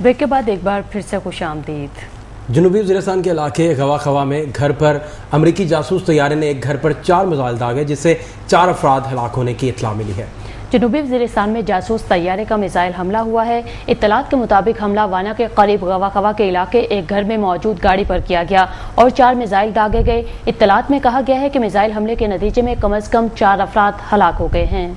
Break के बाद एक बार फिर से खुशामदीद। जनूबी वज़ीरिस्तान के इलाके गवा खवा में घर पर अमरीकी जासूस तैयारे ने एक घर पर 4 मिसाइल दागे, जिससे 4 अफराद हलाक होने की इत्तला मिली है। जनूबी वज़ीरिस्तान में जासूस तैयारे का मिसाइल हमला हुआ है। इत्तलात के मुताबिक हमला वाना के करीब गवा खवा के इलाके एक घर में मौजूद गाड़ी पर किया गया और 4 मिसाइल दागे गए। इत्तलात में कहा गया है कि मिसाइल हमले के नतीजे में कम से कम 4 अफराद हलाक हो गए हैं।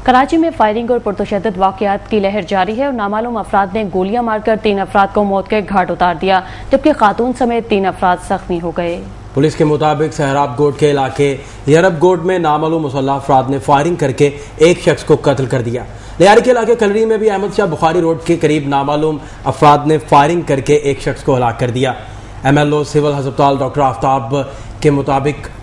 कराची में फायरिंग और पुरतशद्दुद वाक़यात की लहर जारी है और नामालूम अफराद ने गोलियां मारकर 3 अफराद को मौत के घाट उतार दिया, जबकि खातून समेत 3 अफराद जख्मी हो गए। पुलिस के मुताबिक सहराब गोट के इलाके यरब गोट में नामालूम मुसल्लह अफराद ने फायरिंग करके एक शख्स को कत्ल कर दिया। लियारी के इलाके कलरी में भी अहमद शाह बुखारी रोड के करीब नामालूम अफराद ने फायरिंग करके एक शख्स को हलाक कर दिया। MLO सिविल अस्पताल डॉक्टर आफ्ताब के मुताबिक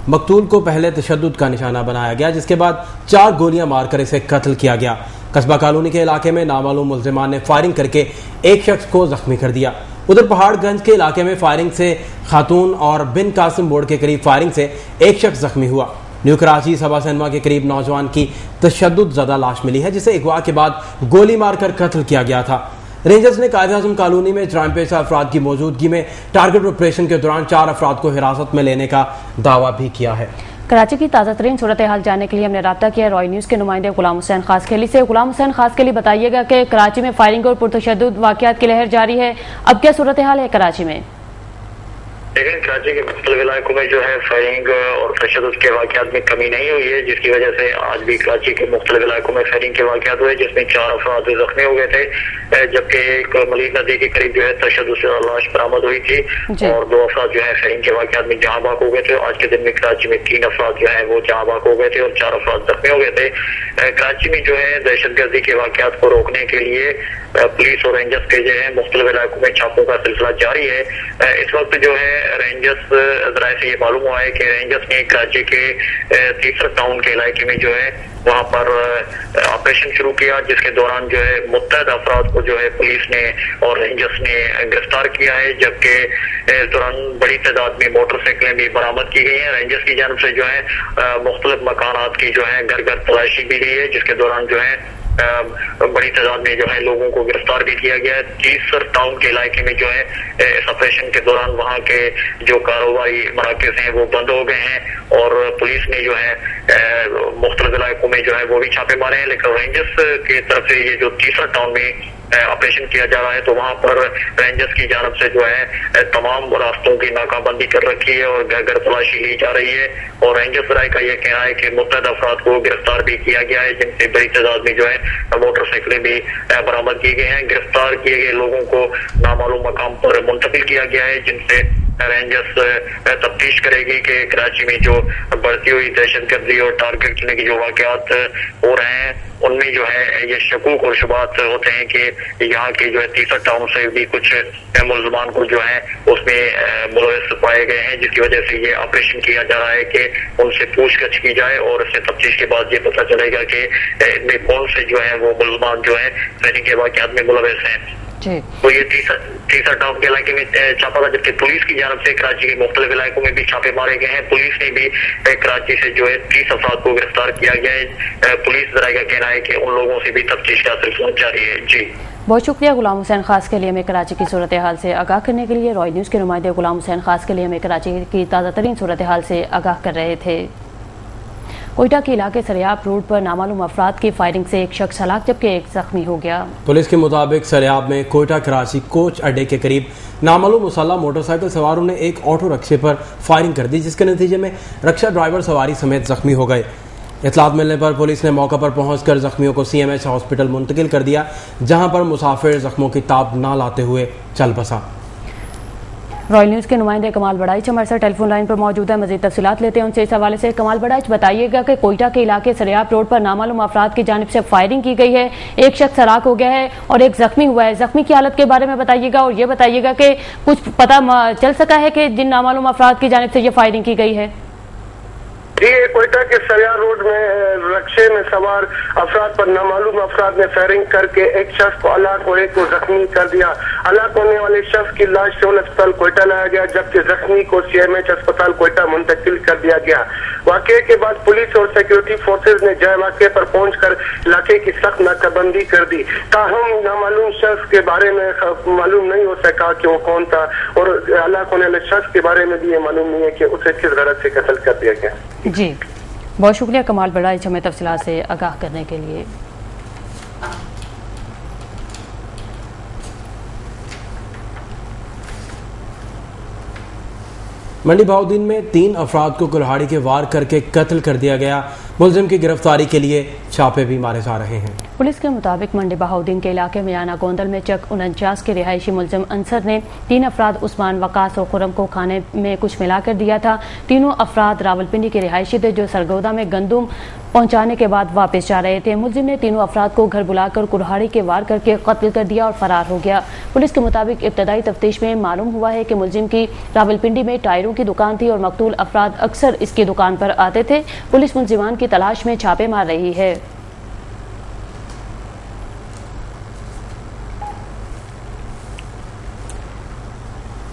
मकतूल को पहले तशद्दुद का निशाना बनाया गया, जिसके बाद 4 गोलियां मारकर इसे कत्ल किया गया। कस्बा कॉलोनी के इलाके में नामालूम मुल्जिमान ने फायरिंग करके एक शख्स को जख्मी कर दिया। उधर पहाड़गंज के इलाके में फायरिंग से खातून और बिन कासिम बोर्ड के करीब फायरिंग से एक शख्स जख्मी हुआ। न्यू कराची सभा सिनेमा के करीब नौजवान की तशद्दुद ज़दा लाश मिली है, जिसे अगवा के बाद गोली मारकर कत्ल किया गया था। रेंजर्स ने कायद-ए-आज़म कॉलोनी में जराइम पेशा अफराद की मौजूदगी में टारगेट ऑपरेशन के दौरान 4 अफराद को हिरासत में लेने का दावा भी किया है। कराची की ताज़ा तरीन सूरत हाल जानने के लिए हमने रब्ता किया रॉय न्यूज़ के नुमाइंदे गुलाम हुसैन खासखेली से। गुलाम हुसैन खासखेली, बताइएगा कि कराची में फायरिंग और पुरतशद्दुद वाक़यात की लहर जारी है, अब क्या सूरत हाल है कराची में? लेकिन कराची के मुख्तलिफ इलाकों में जो है फायरिंग और तशद्दुद के वाक़यात में कमी नहीं हुई है, जिसकी वजह से आज भी कराची के मुख्तलिफ इलाकों में फायरिंग के वाक़यात हुए, जिसमें 4 अफराद जख्मी हो गए थे, जबकि एक मलिक नदी के करीब जो है तशद्दुद से लाश बरामद हुई थी और 2 अफराद जो है फायरिंग के वाक़यात में जहाँ बाक हो गए थे। आज के दिन में कराची में 3 अफराद जो है वो जहाँ बाक हो गए थे और 4 अफराद जख्मी हो गए थे। कराची में जो है दहशतगर्दी के वाक़यात को रोकने के लिए पुलिस और रेंजर्स के जो है मुख्तलिफ इलाकों में छापों का सिलसिला जारी है। इस वक्त जो है रेंजर्स जराए से ये मालूम हुआ है कि रेंजर्स ने कराची के तीसरा टाउन के इलाके में जो है वहाँ पर ऑपरेशन शुरू किया, जिसके दौरान जो है मुत्तहद अफराद को जो है पुलिस ने और रेंजर्स ने गिरफ्तार किया है, जबकि इस दौरान बड़ी तादाद में मोटरसाइकिलें भी बरामद की गई हैं। रेंजर्स की जानब से जो है मुख्तलिफ मकानात की जो है घर घर तलाशी भी ली है, जिसके दौरान जो है बड़ी तादाद में जो है लोगों को गिरफ्तार भी किया गया है। तीसर टाउन के इलाके में जो है इस ऑपरेशन के दौरान वहाँ के जो कारोबारी मराकज़ हैं वो बंद हो गए हैं और पुलिस ने जो है मुख्तलिफ इलाकों में जो है वो भी छापे मारे हैं। लेकिन रेंजर्स की तरफ से ये जो तीसरा टाउन में ऑपरेशन किया जा रहा है, तो वहाँ पर रेंजर्स की जानब से जो है तमाम रास्तों की नाकाबंदी कर रखी है और घर घर तलाशी ली जा रही है। और रेंजर्स राय का यह कहना है कि मुत्तहद अफराद को गिरफ्तार भी किया गया है, जिनसे बड़ी तादाद में जो है मोटरसाइकिलें भी बरामद की गई हैं। गिरफ्तार किए गए लोगों को नामालूम मकाम पर मुंतकिल किया गया है, जिनसे रेंजर्स तफ्तीश करेगी कि कराची में जो बढ़ती हुई दहशतगर्दी और टारगेट करने के जो वाक़यात हो रहे हैं उनमें जो है ये शकूक और शुबात होते हैं कि यहाँ के जो है तीसरा टाउन से भी कुछ मुल्ज़मान को जो है उसमें मुलविस पाए गए हैं, जिसकी वजह से ये ऑपरेशन किया जा रहा है कि उनसे पूछताछ की जाए और इससे तफ्तीश के बाद ये पता चलेगा कि इनमें कौन से जो है वो मुल्ज़मान जो है फायरिंग के वाक़यात में मुलविस हैं। तो ये तीसरा टाउन के इलाके में छापा था, जबकि पुलिस की जानब से कराची के मुख्तलिफ इलाकों में भी छापे मारे गए हैं। पुलिस ने भी कराची से जो है 30 अफराद को गिरफ्तार किया गया है। पुलिस जरा का कहना है कि उन लोगों से भी तफ्तीश का सिलसिला जारी है। जी बहुत शुक्रिया गुलाम हुसैन खास के लिए हमें कराची की सूरत हाल से आगाह करने के लिए। रॉय न्यूज़ के नुमाइंदे गुलाम हुसैन खास के लिए हमें कराची की ताज़ा तरीन सूरत हाल से आगाह कर रहे थे। कोयटा के इलाके सरियाब रोड पर नामालूम अफराद की फायरिंग से एक शख्स हलाक जबकि एक जख्मी हो गया। पुलिस के मुताबिक सरियाब में कोयटा कराची कोच अड्डे के करीब नामालूम मुसल्लह मोटरसाइकिल सवारों ने एक ऑटो रिक्शे पर फायरिंग कर दी, जिसके नतीजे में रिक्शा ड्राइवर सवारी समेत जख्मी हो गए। इतलात मिलने पर पुलिस ने मौका पर पहुंचकर जख्मियों को CMH हॉस्पिटल मुंतकिल कर दिया, जहां पर मुसाफिर जख्मों की ताब न लाते हुए चल बसा। रॉयल न्यूज़ के नुमाइंदे कमाल बड़ाइच हमारे साथ टेलीफोन लाइन पर मौजूद है, मजीद तफसीलात लेते हैं उनसे इस हवाले से। कमाल बड़ाइच, बताइएगा कि कोयटा के इलाके सरियाब रोड पर नामालूम अफराद की जानिब से फायरिंग की गई है, एक शख्स हलाक हो गया है और एक जख्मी हुआ है। जख्मी की हालत के बारे में बताइएगा और ये बताइएगा कि कुछ पता चल सका है कि जिन नामालूम अफराद की जानिब से ये फायरिंग की गई है? जी, कोयटा के सरियार रोड में रिक्शे में सवार अफराद पर नामालूम अफराद ने फायरिंग करके एक शख्स को हलाक और एक को जख्मी कर दिया। हलाक होने वाले शख्स की लाश सिविल अस्पताल कोयटा लाया गया, जबकि जख्मी को CMH अस्पताल कोयटा मुंतकिल कर दिया गया। वाकये के बाद पुलिस और सिक्योरिटी फोर्सेज ने जय वाक़े पर पहुंचकर इलाके की सख्त नाकाबंदी कर दी। ताहम नामालूम शख्स के बारे में मालूम नहीं हो सका कि वो कौन था, और हलाक होने वाले शख्स के बारे में भी ये मालूम नहीं है कि उसे किस गरज से कत्ल कर दिया गया। जी, बहुत शुक्रिया कमाल बड़ाइच हमें तफसीलात से आगाह करने के लिए। मंडी बहाउद्दीन में 3 अफराद को कुल्हाड़ी के वार करके कत्ल कर दिया गया। मुलजिम की गिरफ्तारी के लिए छापे भी मारे जा रहे हैं। पुलिस के मुताबिक मंडी बहाउद्दीन के इलाके में आना गोंदल में चक 49 के रिहायशी मुलजिम अंसर ने 3 अफराद उस्मान, वकास और खुरम को खाने में कुछ मिलाकर दिया था। तीनों अफराद रावलपिंडी के रिहायशी थे जो सरगोदा में गंदुम पहुंचाने के बाद वापस जा रहे थे। मुलजिम ने तीनों अफराद को घर बुलाकर कुल्हाड़ी के वार करके कत्ल कर दिया और फरार हो गया। पुलिस के मुताबिक इब्तदाई तफ्तीश में मालूम हुआ है कि मुलजिम की रावलपिंडी में टायरों की दुकान थी और मकतूल अफराद अक्सर इसकी दुकान पर आते थे। पुलिस मुलजिमान की तलाश में छापे मार रही है।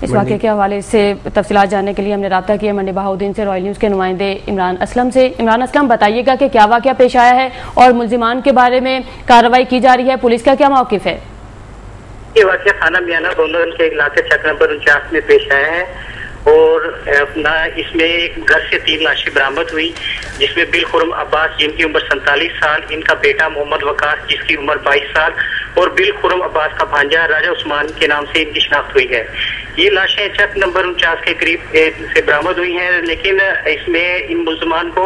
इस वाक़े के हवाले से तफसीलात जानने के लिए हमने राब्ता किया मंडी बहाउद्दीन से रॉयल न्यूज़ के नुमाइंदे इमरान असलम से। इमरान असलम, बताइएगा कि क्या वाक़या पेश आया है और मुलजिमान के बारे में कार्रवाई की जा रही है, पुलिस का क्या मौक़िफ़ है? ये वाक़या थाना मियाना गोंदल के इलाके चक नंबर 49 में पेश आया है और अपना इसमें एक घर से 3 लाशें बरामद हुई, जिसमें बिल खुरम अब्बास जिनकी उम्र 47 साल, इनका बेटा मोहम्मद वकास जिसकी उम्र 22 साल और बिल खुरम अब्बास का भांजा राजा उस्मान के नाम से इनकी शिनाख्त हुई है। ये लाशें चक नंबर 49 के करीब से बरामद हुई हैं, लेकिन इसमें इन मुलजमान को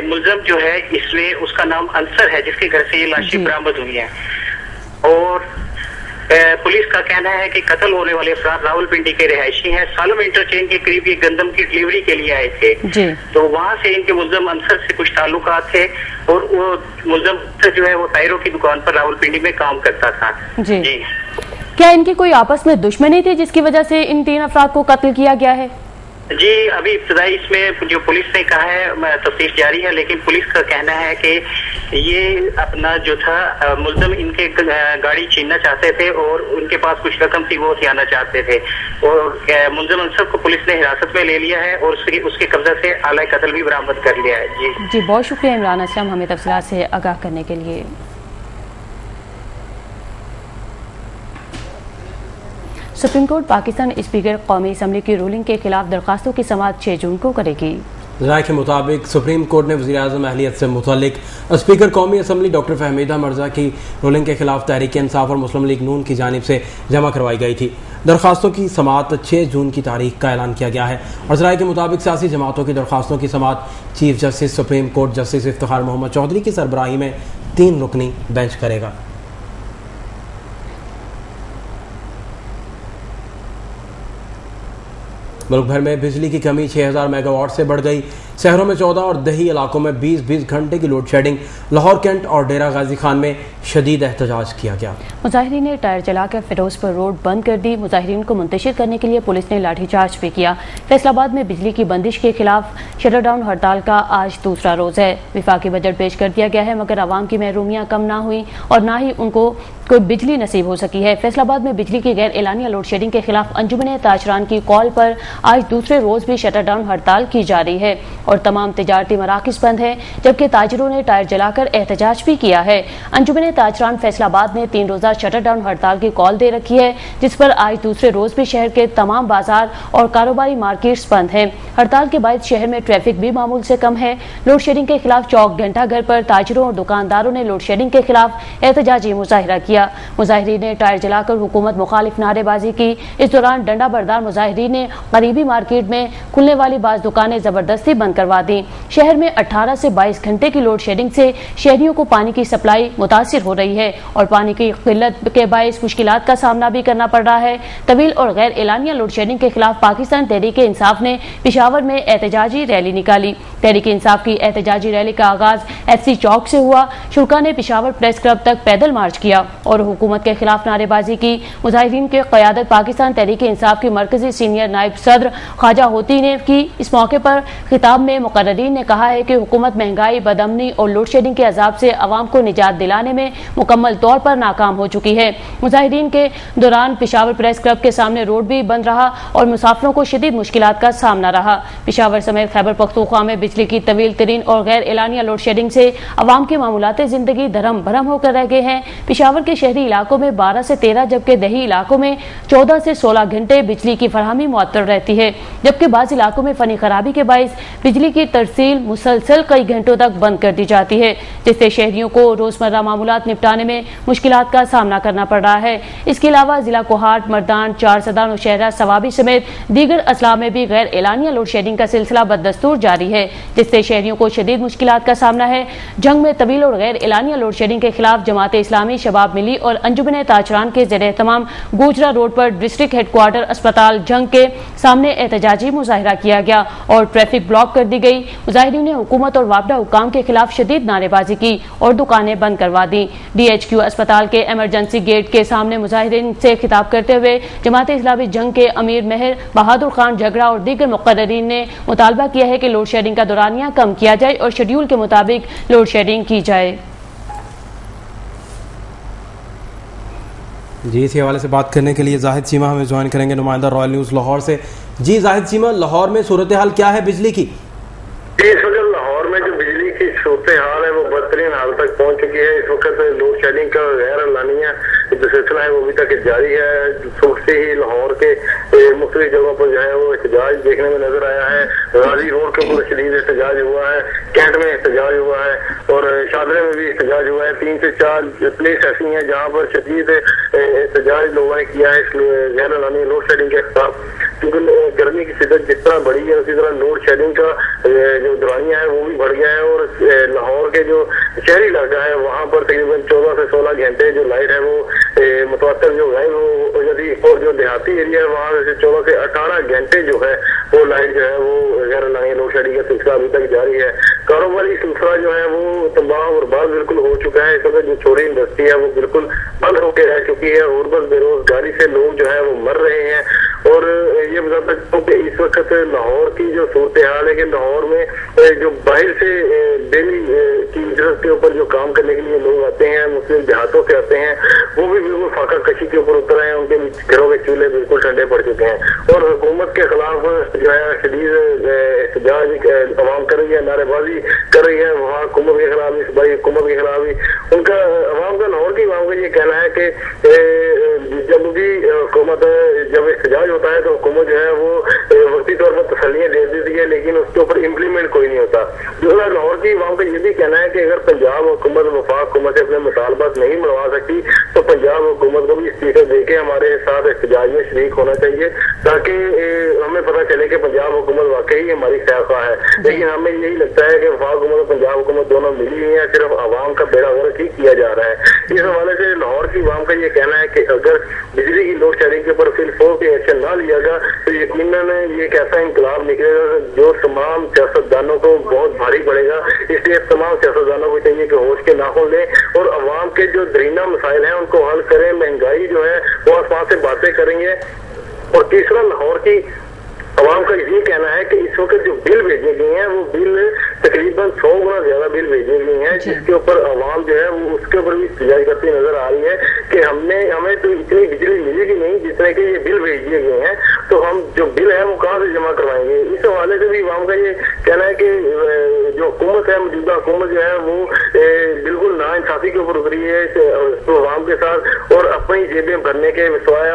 मुलजम जो है इसमें उसका नाम अंसर है जिसके घर से ये लाशें बरामद हुई हैं। और पुलिस का कहना है कि कत्ल होने वाले अफराद रावलपिंडी के रिहायशी हैं। सालम इंटरचेंज के करीब ये गंदम की डिलीवरी के लिए आए थे, तो वहाँ से इनके मुलजम अंसर से कुछ ताल्लुकात थे और वो मुलजम जो है वो टायरों की दुकान पर रावलपिंडी में काम करता था। जी, क्या इनकी कोई आपस में दुश्मनी थी जिसकी वजह से इन 3 अफराद को कत्ल किया गया है? जी, अभी इब्तदाई इसमें जो पुलिस ने कहा है तफ्तीश जारी है, लेकिन पुलिस का कहना है कि ये अपना जो था मुलजिम इनके गाड़ी छीनना चाहते थे और उनके पास कुछ रकम थी वो हथियाना चाहते थे और मुलजिम अंसर को पुलिस ने हिरासत में ले लिया है और उसके कब्जा से आला कत्ल भी बरामद कर लिया है। जी, बहुत शुक्रिया इमरान असलम हमें तफसीलात से आगाह करने के लिए। सुप्रीम कोर्ट पाकिस्तान स्पीकर कौमी असम्बली की रूलिंग के खिलाफ दरखास्तों की समाअत 6 जून को करेगी। राय के मुताबिक सुप्रीम कोर्ट ने वज़ीर-ए-आज़म अहलियत से मुतल्लिक स्पीकर कौमी असम्बली डॉक्टर फहमीदा मिर्जा की रूलिंग के खिलाफ तहरीक इंसाफ और मुस्लिम लीग नून की जानिब से जमा करवाई गई थी। दरखास्तों की समाअत 6 जून की तारीख का ऐलान किया गया है और राय के मुताबिक सियासी जमातों की दरखास्तों की समाअत chief justice supreme court justice Iftikhar Mohammad Chaudhry की सरबराही में 3 रुकनी बेंच करेगा। मुल्क भर में बिजली की कमी 6000 मेगावाट से बढ़ गई। शहरों में 14 और दही इलाकों में 20-20 घंटे की लोड शेडिंग। लाहौर कैंट और डेरा गाजी खान में शदीद एहतजाज किया गया। मुजाहिरीन ने टायर जलाकर फिरोजपुर रोड बंद कर दी। मुजाहिरीन को मुंतशिर करने के लिए पुलिस ने लाठीचार्ज भी किया। फैसलाबाद में बिजली की बंदिश के खिलाफ शटर डाउन हड़ताल का आज दूसरा रोज है। विफाकी बजट पेश कर दिया गया है मगर आवाम की महरूमियां कम ना हुई और ना ही उनको कोई बिजली नसीब हो सकी है। फैसलाबाद में बिजली की गैर एलानिया लोड शेडिंग के खिलाफ अंजुमन ताजरान की कॉल पर आज दूसरे रोज भी शटर डाउन हड़ताल की जा रही है और तमाम तिजारती मराकिज बंद है, जबकि ताजिरों ने टायर जलाकर एहतजाज भी किया है। अंजुमन ताजरान फैसलाबाद ने 3 रोजा शटर डाउन हड़ताल की कॉल दे रखी है, जिस पर आज दूसरे रोज भी शहर के तमाम बाजार और कारोबारी मार्केट्स बंद हैं। हड़ताल के बाद शहर में ट्रैफिक भी मामूल से कम है। लोड शेडिंग के खिलाफ चौक घंटा घर पर ताजिरों और दुकानदारों ने लोड शेडिंग के खिलाफ एहतजाजी मुजाहिरा किया। मुजाहिरीन ने टायर जलाकर हुकूमत मुखालिफ नारेबाजी की। इस दौरान डंडा बरदार मुजाहिरीन ने करीबी मार्केट में खुलने वाली बाज़ दुकानें जबरदस्ती बंद करवा दी। शहर में 18 से 22 घंटे की लोड शेडिंग से शहरियों को पानी की सप्लाई मुतासिर हो रही है और पानी की किल्लत के बायस मुश्किलात का सामना भी करना पड़ रहा है। तवील और गैर एलानिया लोड शेडिंग के खिलाफ पाकिस्तान तहरीक इंसाफ ने पेशावर में एहतजाजी रैली निकाली। तहरीक इंसाफ की एहतजाजी रैली का आगाज FC चौक से हुआ। शुरा ने पेशावर प्रेस क्लब तक पैदल मार्च किया और हुकूमत के खिलाफ नारेबाजी की। मुजाहिरीन की क़यादत पाकिस्तान तहरीक इंसाफ की मरकजी सीनियर नायब सदर ख्वाजा होती ने की। इस मौके पर खिताब में मुकर्ररीन ने कहा है कि हुकूमत महंगाई, बदअमनी और लोड शेडिंग के अजाब से अवाम को निजात दिलाने में मुकम्मल तौर पर नाकाम हो चुकी है। मुजाहिदीन के दौरान पेशावर प्रेस क्लब के सामने रोड भी बंद रहा और मुसाफिरों को शदीद मुश्किलात का सामना रहा। पेशावर समेत खैबर पख्तूनख्वा में बिजली की तवील तरीन और गैर एलानिया लोड शेडिंग से अवाम की मामूलाते जिंदगी धर्म भरम होकर रह गए हैं। पेशावर के शहरी इलाकों में 12 से 13 जबकि दही इलाकों में 14 से 16 घंटे बिजली की फरहमी मुअत्तल रहती है, जबकि बाज़ इलाकों में फनी खराबी के बाइस बिजली की तरसील मुसलसल कई घंटों तक बंद कर दी जाती है, जिससे शहरियों को रोजमर्रा मामूलात निपटाने में मुश्किलात का सामना करना पड़ रहा है। इसके अलावा जिला कोहाट, मर्दान, चारसदा, नौशहरा, सवाबी समेत दीगर अजला में भी गैर एलानिया लोड शेडिंग का सिलसिला बदस्तूर जारी है, जिससे शहरियों को शदीद मुश्किलात का सामना है। जंग में तवील और गैर एलानिया लोड शेडिंग के खिलाफ जमात इस्लामी, शबाब मिली और अंजुमन ताजरान के ज़ेरे एहतमाम गोजरा रोड पर डिस्ट्रिक्ट हेडक्वार्टर अस्पताल जंग के सामने एहतजाजी मुजाहिरा किया गया और ट्रैफिक ब्लॉक कर दी गई। मुजाहिरीन ने हुकूमत और वापडा हुकाम के खिलाफ शदीद नारेबाजी की और दुकानें बंद करवा दी। DHQ अस्पताल के एमरजेंसी गेट के सामने मुजाहिरीन से खिताब करते हुए जमात इस्लामी जंग के अमीर मेहर बहादुर खान झगड़ा और दीगर मुकर्ररीन ने मुतालबा किया है कि लोड शेडिंग का दौरानिया कम किया जाए और शेड्यूल के मुताबिक लोड शेडिंग की जाए। जी, इसी हवाले से बात करने के लिए जाहिद चीमा हमें ज्वाइन करेंगे, नुमाइंदा रॉयल न्यूज़ लाहौर से। जी जाहिद चीमा, लाहौर में सूरत हाल क्या है बिजली की? इस वक्त लाहौर में जो बिजली की सूरत हाल है वो बदतरीन हाल तक पहुंच चुकी है। इस वक्त लोड शेडिंग का गैर एलानिया जो सिलसिला है वो अभी तक जारी है। सुबह से ही लाहौर के मुख्तलिफ जगहों पर जो है वो एहतजाज देखने में नजर आया है। गाजी रोड के ऊपर शदीद एहतजाज हुआ है, कैंट में एहतजाज हुआ है और शादरे में भी एहतजाज हुआ है। 3 से 4 प्लेस ऐसी हैं जहाँ पर शदीद एहतजाज लोगों ने किया है इस गैर एलानिया लोड शेडिंग के खिलाफ, क्योंकि गर्मी की शिद्दत जिस तरह बढ़ी है उसी तरह लोड शेडिंग का जो दौरानिया है वो भी बढ़ गया है और लाहौर के जो शहरी इलाका है वहाँ पर तकरीबन 14 से 16 घंटे जो लाइट है वो मुतवत्तर जो है वो यदि, और जो देहाती एरिया है वहाँ से 14 से 18 घंटे जो है वो लाइट जो है वो गैर एलानिया लोड शेडिंग का सिलसिला अभी तक जारी है। कारोबारी सिलसिला जो है वो तबाह और बर्बाद बिल्कुल हो चुका है। इस वक्त जो छोटी इंडस्ट्री है वो बिल्कुल बंद होकर रह चुकी है और बस बेरोजगारी से लोग जो है वो मर रहे हैं। और ये बता सकता हूँ कि इस वक्त लाहौर की जो सूरत हाल है कि लाहौर में जो बाहर से डेली की इजरत के ऊपर जो काम करने के लिए लोग आते हैं, मुस्लिम देहातों से आते हैं, वो भी बिल्कुल फाका कशी के ऊपर उतर हैं। उनके घरों के चूल्हे बिल्कुल ठंडे पड़ चुके हैं और हुकूमत के खिलाफ जो है शदीद एहतजाज अवाम कर रही है, नारेबाजी कर रही है वहाँ हुकूमत के खिलाफ, इस बड़ी हुकूमत के खिलाफ ही। उनका अवाम का, लाहौर की अवाम का ये कहना है कि जब भी हुकूमत जब एहतजाज होता है तो हुकूमत जो है वो वक्ती तौर पर तसल्लियाँ दे देती है लेकिन उसके ऊपर इम्प्लीमेंट कोई नहीं होता। दूसरा, लाहौर की अवाम का ये भी कहना है कि अगर पंजाब हुकूमत वफाक हुकूमत से अपने मुतालबात नहीं मनवा सकती तो पंजाब हुकूमत को भी इस्तीफे देके हमारे साथ एहतजाज में शरीक होना चाहिए ताकि हमें पता चले कि पंजाब हुकूमत वाकई हमारी ख्वाह है। लेकिन हमें यही लगता है कि वफाक हुकूमत और पंजाब हुकूमत दोनों मिली हुई है, सिर्फ आवाम का बेड़ा गर्क ही किया जा रहा है। इस हवाले से लाहौर की अवाम का ये कहना है कि अगर बिजली की लोड शेडिंग के ऊपर फिलफोर के एक्शन ना लिया गया तो यकीनन ये एक ऐसा इंकलाब निकलेगा जो तमाम सियासतदानों को बहुत भारी पड़ेगा। इसलिए तमाम सियासतदानों को चाहिए कि होश के नाखून लें और अवाम के जो दरीना मसाइल हैं उनको हल करें। महंगाई जो है वो आसमान से बातें करेंगे। और तीसरा, लाहौर की अवाम का ये कहना है कि इस वक्त जो बिल भेजे गए हैं वो बिल तकरीबन 100 गुना ज्यादा बिल भेजे गए हैं, जिसके ऊपर अवाम जो है वो उसके ऊपर भी इस्तेजाज करती नजर आ रही है कि हमें तो इतनी बिजली मिलेगी नहीं जितने के ये बिल भेज दिए गए हैं, तो हम जो बिल है वो कहाँ से जमा करवाएंगे। इस हवाले से भी अवाम का ये कहना है कि जो हुकूमत है, मौजूदा हुकूमत जो है वो बिल्कुल नाइंसाफी के ऊपर उतरी है तो अवाम के साथ और अपनी जेबें भरने के सिवाय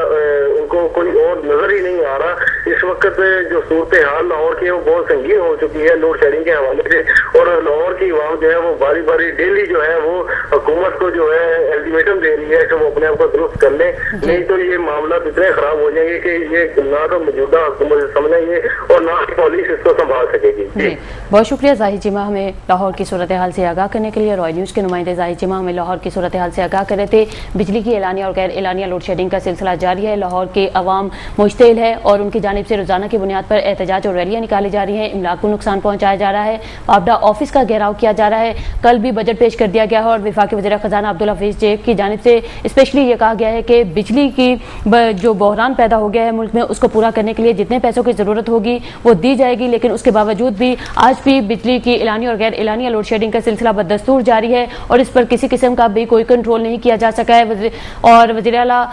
उनको कोई और नजर ही नहीं आ रहा। इस वक्त जो सूरत हाल लाहौर की है वो बहुत संगीन हो चुकी है लोड शेडिंग के हवाले से और लाहौर की अवाम जो है वो बारी बारी डेली जो है वो हुकूमत को जो है अल्टीमेटम दे रही है कि वो अपने आप को दुरुस्त कर ले, नहीं तो ये मामला इतने खराब हो जाएंगे कि ये ना तो मौजूदा हुकूमत समझेंगे और ना पुलिस इसको संभाल सकेगी। जी, बहुत शुक्रिया जाहिद जिमा, हमें लाहौर की सूरत हाल से आगाह करने के लिए। रॉयल न्यूज़ के नुमाइंदे जाहिद जिमा हमें लाहौर की सूरत हाल से आगाह कर रहे थे। बिजली की एलानिया और गैर एलानिया लोड शेडिंग का सिलसिला जारी है। लाहौर के अवाम मुश्तिल है और उनकी जानिब से रोजाना की बुनियाद पर एहतजाज और रैलियां निकाली जा रही हैं। इमलाक को नुकसान पहुंचाया जा रहा है, वापडा ऑफिस का घेराव किया जा रहा है। कल भी बजट पेश कर दिया गया है और वफाकी वज़ीर खजाना अब्दुल हफीज शेख की जानिब से स्पेशली ये कहा गया है कि बिजली की जो बहरान पैदा हो गया है मुल्क में, उसको पूरा करने के लिए जितने पैसों की जरूरत होगी वो दी जाएगी, लेकिन उसके बावजूद भी आज भी बिजली की एलानिया और गैर एलानिया लोड शेडिंग का सिलसिला बदस्तूर जारी है और इस पर किसी किस्म का भी कोई कंट्रोल नहीं किया जा सका है। और वज़ीर आला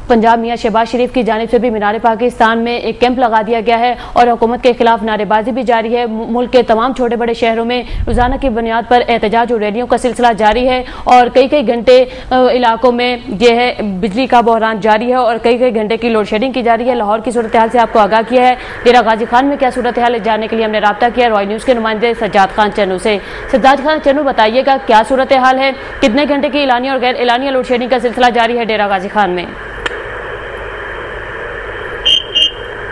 पंजाब मियां शहबाज शरीफ की जानिब से भी मीनार पाकिस्तान में एक कैंप लगा दिया गया है और हुकूमत के खिलाफ नारेबाजी भी जारी है। मुल्क के तमाम छोटे बड़े शहरों में रोजाना की बुनियाद पर एहतजाज और रैलियों का सिलसिला जारी है और कई कई घंटे इलाकों में यह है बिजली का बहरान जारी है और कई कई घंटे की लोड शेडिंग की जा रही है। लाहौर की सूरत हाल से आपको आगाह किया है। डेरा गाजी खान में क्या सूरत हाल है जानने के लिए हमने रब्ता किया रॉयल न्यूज़ के नुमाइंदे सज्जाद खान चन्नू से। सज्जाद खान चन्नू, बताइएगा क्या सूरत हाल है, कितने घंटे की एलानिया और गैर एलानिया लोड शेडिंग का सिलसिला जारी है डेरा गाजी खान में?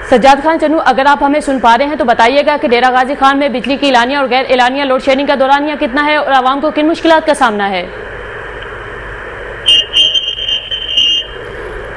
सज्जाद खान चन्नू, अगर आप हमें सुन पा रहे हैं तो बताइएगा कि डेरा गाजी खान में बिजली की एलानिया और गैर एलानिया लोड शेडिंग का दौरानिया कितना है और आवाम को किन मुश्किलात का सामना है?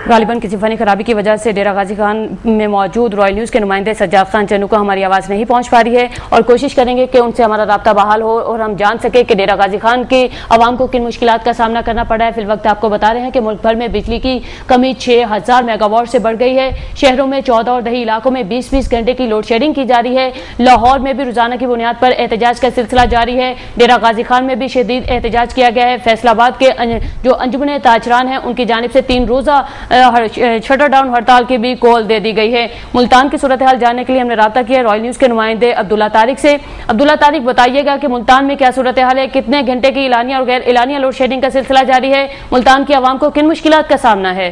गालिबन किसी फनी खराबी की वजह से डेरा गाजी खान में मौजूद रॉयल न्यूज़ के नुमाइंदे सज्जाद खान चन्नू को हमारी आवाज़ नहीं पहुंच पा रही है और कोशिश करेंगे कि उनसे हमारा राब्ता बहाल हो और हम जान सके कि डेरा गाजी खान के आवाम को किन मुश्किलात का सामना करना पड़ा है। फिलवक्त आपको बता रहे हैं कि मुल्क भर में बिजली की कमी 6000 मेगावाट से बढ़ गई है। शहरों में 14 और दही इलाकों में 20-20 घंटे की लोड शेडिंग की जा रही है। लाहौर में भी रोजाना की बुनियाद पर एहतजाज का सिलसिला जारी है। डेरा गाजी खान में भी शदीद एहतजाज किया गया है। फैसलाबाद के जो अंजुमन ताजरान है उनकी जानिब से 3 रोजा शटर डाउन हड़ताल की भी कॉल दे दी गई है। मुल्तान की सूरत हाल जानने के लिए हमने राब्ता किया रॉयल न्यूज़ के नुमाइंदे अब्दुल्ला तारिक से। अब्दुल्ला तारिक, बताइएगा कि मुल्तान में क्या सूरत हाल है, कितने घंटे की एलानिया और गैर एलानिया लोड शेडिंग का सिलसिला जारी है, मुल्तान की आवाम को किन मुश्किलात का सामना है?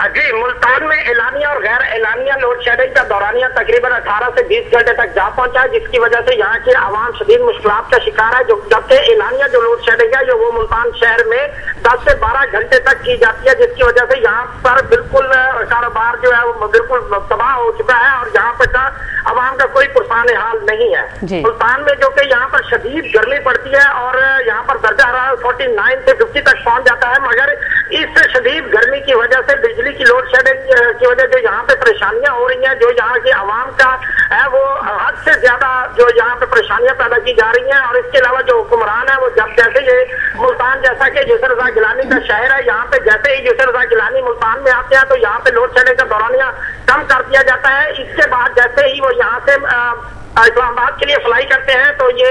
जी, मुल्तान में एलानिया और गैर एलानिया लोड शेडिंग का दौरानिया तकरीबन 18 से 20 घंटे तक जा पहुंचा है, जिसकी वजह से यहाँ के आवाम शदीद मुश्किलात का शिकार है। जबकि एलानिया जो लोड शेडिंग है जो वो मुल्तान शहर में 10 से 12 घंटे तक की जाती है, जिसकी वजह से यहाँ पर बिल्कुल कारोबार जो है वो बिल्कुल तबाह हो चुका है और यहाँ पर का आवाम का कोई पुरसान हाल नहीं है। मुल्तान में जो कि यहाँ पर शदीद गर्मी पड़ती है और यहाँ पर दर्जा हरारत 49 से 50 तक पहुंच जाता है, मगर इस शदीद गर्मी की वजह से बिजली की लोड शेडिंग की वजह से यहाँ पे परेशानियां हो रही हैं, जो यहाँ के आवाम का है वो हद से ज्यादा जो यहाँ पे परेशानियां पैदा की जा रही हैं। और इसके अलावा जो हुक्मरान है वो जब जैसे ये मुल्तान जैसा कि यूसुफ रज़ा गिलानी का शहर है, यहाँ पे जैसे ही यूसुफ रज़ा गिलानी मुल्तान में आते हैं तो यहाँ पे लोड शेडिंग का दौरानिया कम कर दिया जाता है। इसके बाद जैसे ही वो यहाँ से इस्लामाबाद के लिए फ्लाई करते हैं तो ये